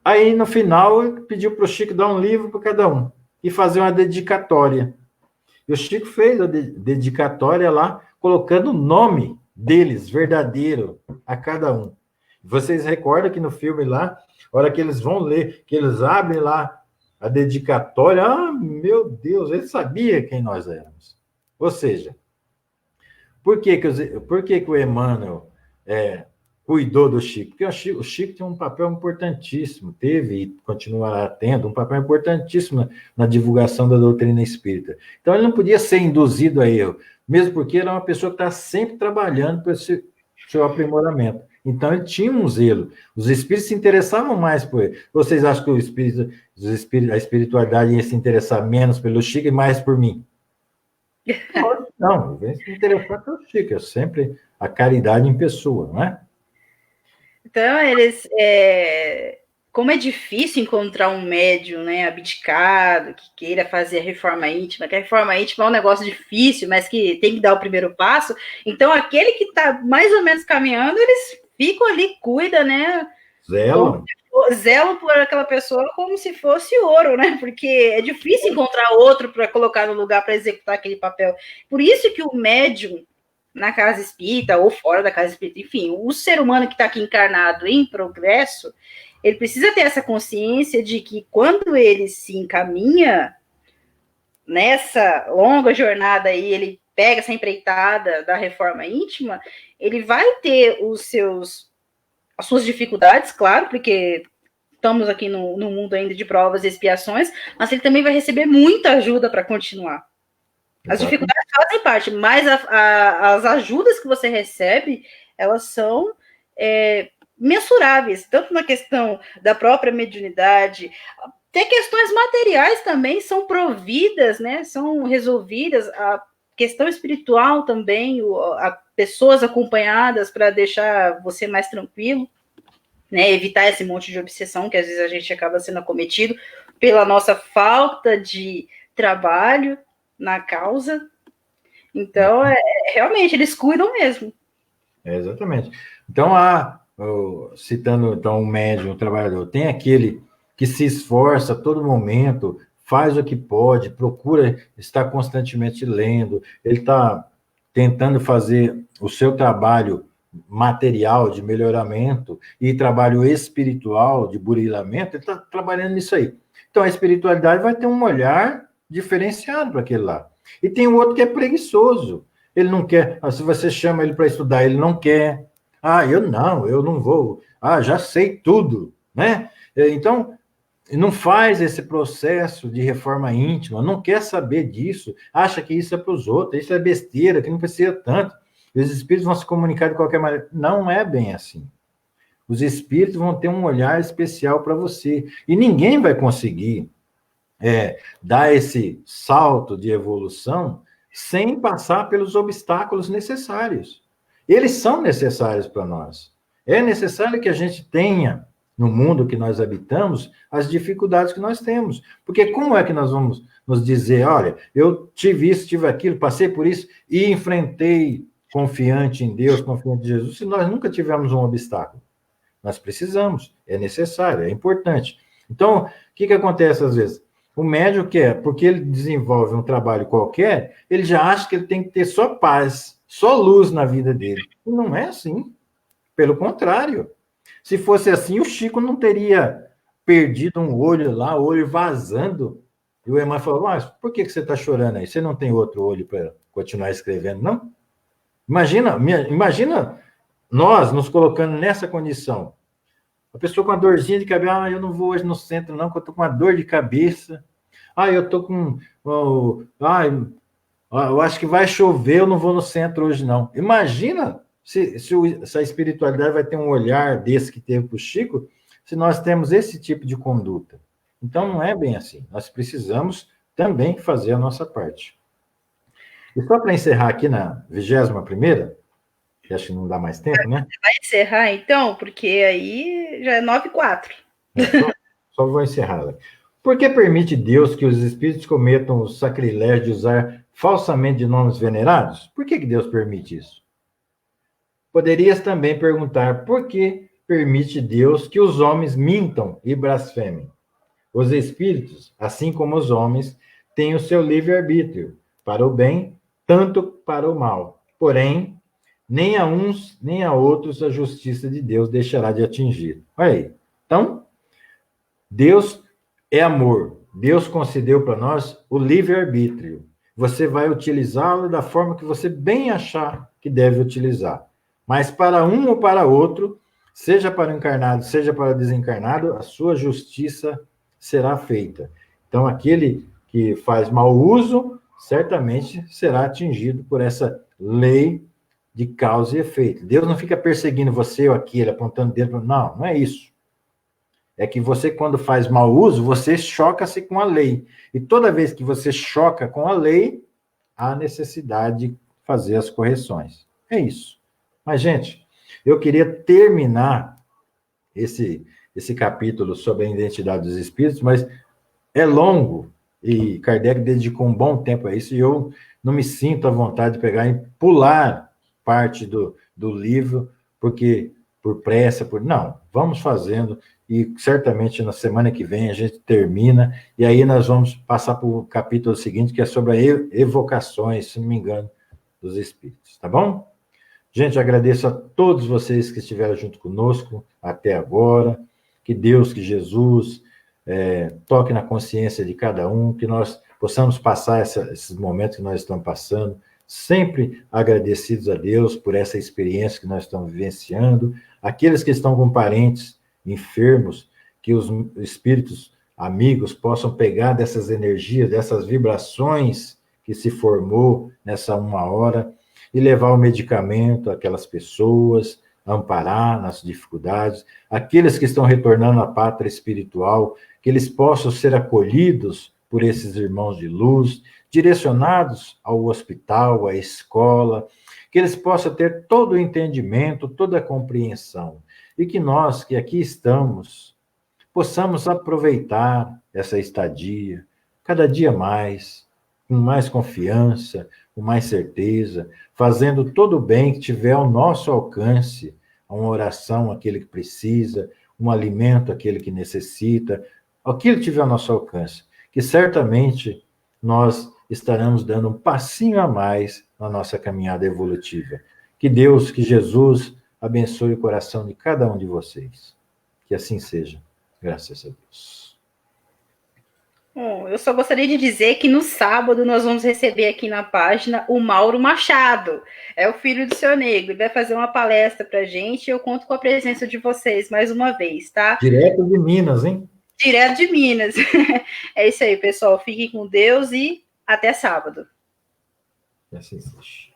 Aí, no final, ele pediu para o Chico dar um livro para cada um e fazer uma dedicatória. E o Chico fez a dedicatória lá, colocando o nome deles, verdadeiro, a cada um. Vocês recordam que no filme lá, a hora que eles vão ler, que eles abrem lá a dedicatória, meu Deus, ele sabia quem nós éramos. Ou seja, por que o Emmanuel cuidou do Chico? Porque o Chico tem um papel importantíssimo, teve e continuará tendo um papel importantíssimo na divulgação da doutrina espírita. Então, ele não podia ser induzido a erro, mesmo porque ele é uma pessoa que está sempre trabalhando para o seu aprimoramento. Então, ele tinha um zelo. Os espíritos se interessavam mais por ele. Vocês acham que a espiritualidade ia se interessar menos pelo Chico e mais por mim? Não, vem se interessar pelo Chico. É sempre a caridade em pessoa, não é? Então, como é difícil encontrar um médium, né, abdicado, que queira fazer a reforma íntima, que a reforma íntima é um negócio difícil, mas que tem que dar o primeiro passo. Então, aquele que está mais ou menos caminhando, eles ficam ali, cuida, né? Zelam por aquela pessoa como se fosse ouro, né? Porque é difícil encontrar outro para colocar no lugar para executar aquele papel. Por isso que o médium na casa espírita ou fora da casa espírita, enfim, o ser humano que está aqui encarnado em progresso, ele precisa ter essa consciência de que quando ele se encaminha nessa longa jornada aí, ele pega essa empreitada da reforma íntima, ele vai ter as suas dificuldades, claro, porque estamos aqui no mundo ainda de provas e expiações, mas ele também vai receber muita ajuda para continuar. As dificuldades fazem parte, mas as ajudas que você recebe, elas são mensuráveis, tanto na questão da própria mediunidade, até questões materiais também são providas, né? São resolvidas, a questão espiritual também, pessoas acompanhadas para deixar você mais tranquilo, né? Evitar esse monte de obsessão que às vezes a gente acaba sendo acometido pela nossa falta de trabalho na causa. Então, realmente, eles cuidam mesmo. Exatamente. Então, citando então um médium, um trabalhador, tem aquele que se esforça a todo momento, faz o que pode, procura estar constantemente lendo, ele está tentando fazer o seu trabalho material de melhoramento e trabalho espiritual de burilamento, ele está trabalhando nisso aí. Então, a espiritualidade vai ter um olhar diferenciado para aquele lá. E tem o outro que é preguiçoso. Ele não quer. Se você chama ele para estudar, ele não quer. Eu não vou. Já sei tudo, né? Então, não faz esse processo de reforma íntima, não quer saber disso, acha que isso é para os outros, isso é besteira, que não precisa tanto. E os espíritos vão se comunicar de qualquer maneira. Não é bem assim. Os espíritos vão ter um olhar especial para você. E ninguém vai conseguir dar esse salto de evolução sem passar pelos obstáculos necessários. Eles são necessários para nós. É necessário que a gente tenha, no mundo que nós habitamos, as dificuldades que nós temos. Porque como é que nós vamos nos dizer, olha, eu tive isso, tive aquilo, passei por isso e enfrentei confiante em Deus, confiante em Jesus, se nós nunca tivemos um obstáculo? Nós precisamos, é necessário, é importante. Então, o que acontece às vezes? O médium quer, porque ele desenvolve um trabalho qualquer, ele já acha que ele tem que ter só paz, só luz na vida dele. E não é assim. Pelo contrário. Se fosse assim, o Chico não teria perdido um olho lá, o olho vazando. E o irmão falou, mas por que você está chorando aí? Você não tem outro olho para continuar escrevendo, não? Imagina nós nos colocando nessa condição. A pessoa com uma dorzinha de cabeça, eu não vou hoje no centro, não, porque eu estou com uma dor de cabeça. Eu estou com. Eu acho que vai chover, eu não vou no centro hoje, não. Imagina se a espiritualidade vai ter um olhar desse que teve para o Chico, se nós temos esse tipo de conduta. Então, não é bem assim. Nós precisamos também fazer a nossa parte. E só para encerrar aqui na 21ª, que acho que não dá mais tempo, né? Vai encerrar, então? Porque aí já é 9h04. Só vou encerrar. Por que permite Deus que os espíritos cometam o sacrilégio de usar falsamente nomes venerados? Por que Deus permite isso? Poderias também perguntar por que permite Deus que os homens mintam e blasfemem. Os espíritos, assim como os homens, têm o seu livre-arbítrio, para o bem, tanto para o mal. Porém, nem a uns, nem a outros a justiça de Deus deixará de atingir. Olha aí. Então, Deus é amor. Deus concedeu para nós o livre-arbítrio. Você vai utilizá-lo da forma que você bem achar que deve utilizar. Mas para um ou para outro, seja para o encarnado, seja para o desencarnado, a sua justiça será feita. Então, aquele que faz mau uso, certamente será atingido por essa lei de causa e efeito. Deus não fica perseguindo você ou aquele, apontando o dedo. Não, não é isso. É que você, quando faz mau uso, você choca-se com a lei. E toda vez que você choca com a lei, há necessidade de fazer as correções. É isso. Mas, gente, eu queria terminar esse capítulo sobre a identidade dos espíritos, mas é longo, e Kardec dedicou um bom tempo a isso, e eu não me sinto à vontade de pegar e pular parte do livro, porque por pressa, não, vamos fazendo, e certamente na semana que vem a gente termina, e aí nós vamos passar para o capítulo seguinte, que é sobre as evocações, se não me engano, dos espíritos, tá bom? Gente, agradeço a todos vocês que estiveram junto conosco até agora, que Deus, que Jesus toque na consciência de cada um, que nós possamos passar esses momentos que nós estamos passando, sempre agradecidos a Deus por essa experiência que nós estamos vivenciando. Aqueles que estão com parentes enfermos, que os espíritos amigos possam pegar dessas energias, dessas vibrações que se formou nessa 1 hora e levar o medicamento àquelas pessoas, amparar nas dificuldades, aqueles que estão retornando à pátria espiritual, que eles possam ser acolhidos por esses irmãos de luz, direcionados ao hospital, à escola, que eles possam ter todo o entendimento, toda a compreensão, e que nós que aqui estamos possamos aproveitar essa estadia cada dia mais, com mais confiança, com mais certeza, fazendo todo o bem que tiver ao nosso alcance, uma oração àquele que precisa, um alimento àquele que necessita, aquilo que tiver ao nosso alcance, que certamente nós estaremos dando um passinho a mais na nossa caminhada evolutiva. Que Deus, que Jesus abençoe o coração de cada um de vocês. Que assim seja. Graças a Deus. Bom, eu só gostaria de dizer que no sábado nós vamos receber aqui na página o Mauro Machado, é o filho do seu Negro, ele vai fazer uma palestra para a gente e eu conto com a presença de vocês mais uma vez, tá? Direto de Minas, hein? Direto de Minas. É isso aí, pessoal. Fiquem com Deus e até sábado. Assim seja.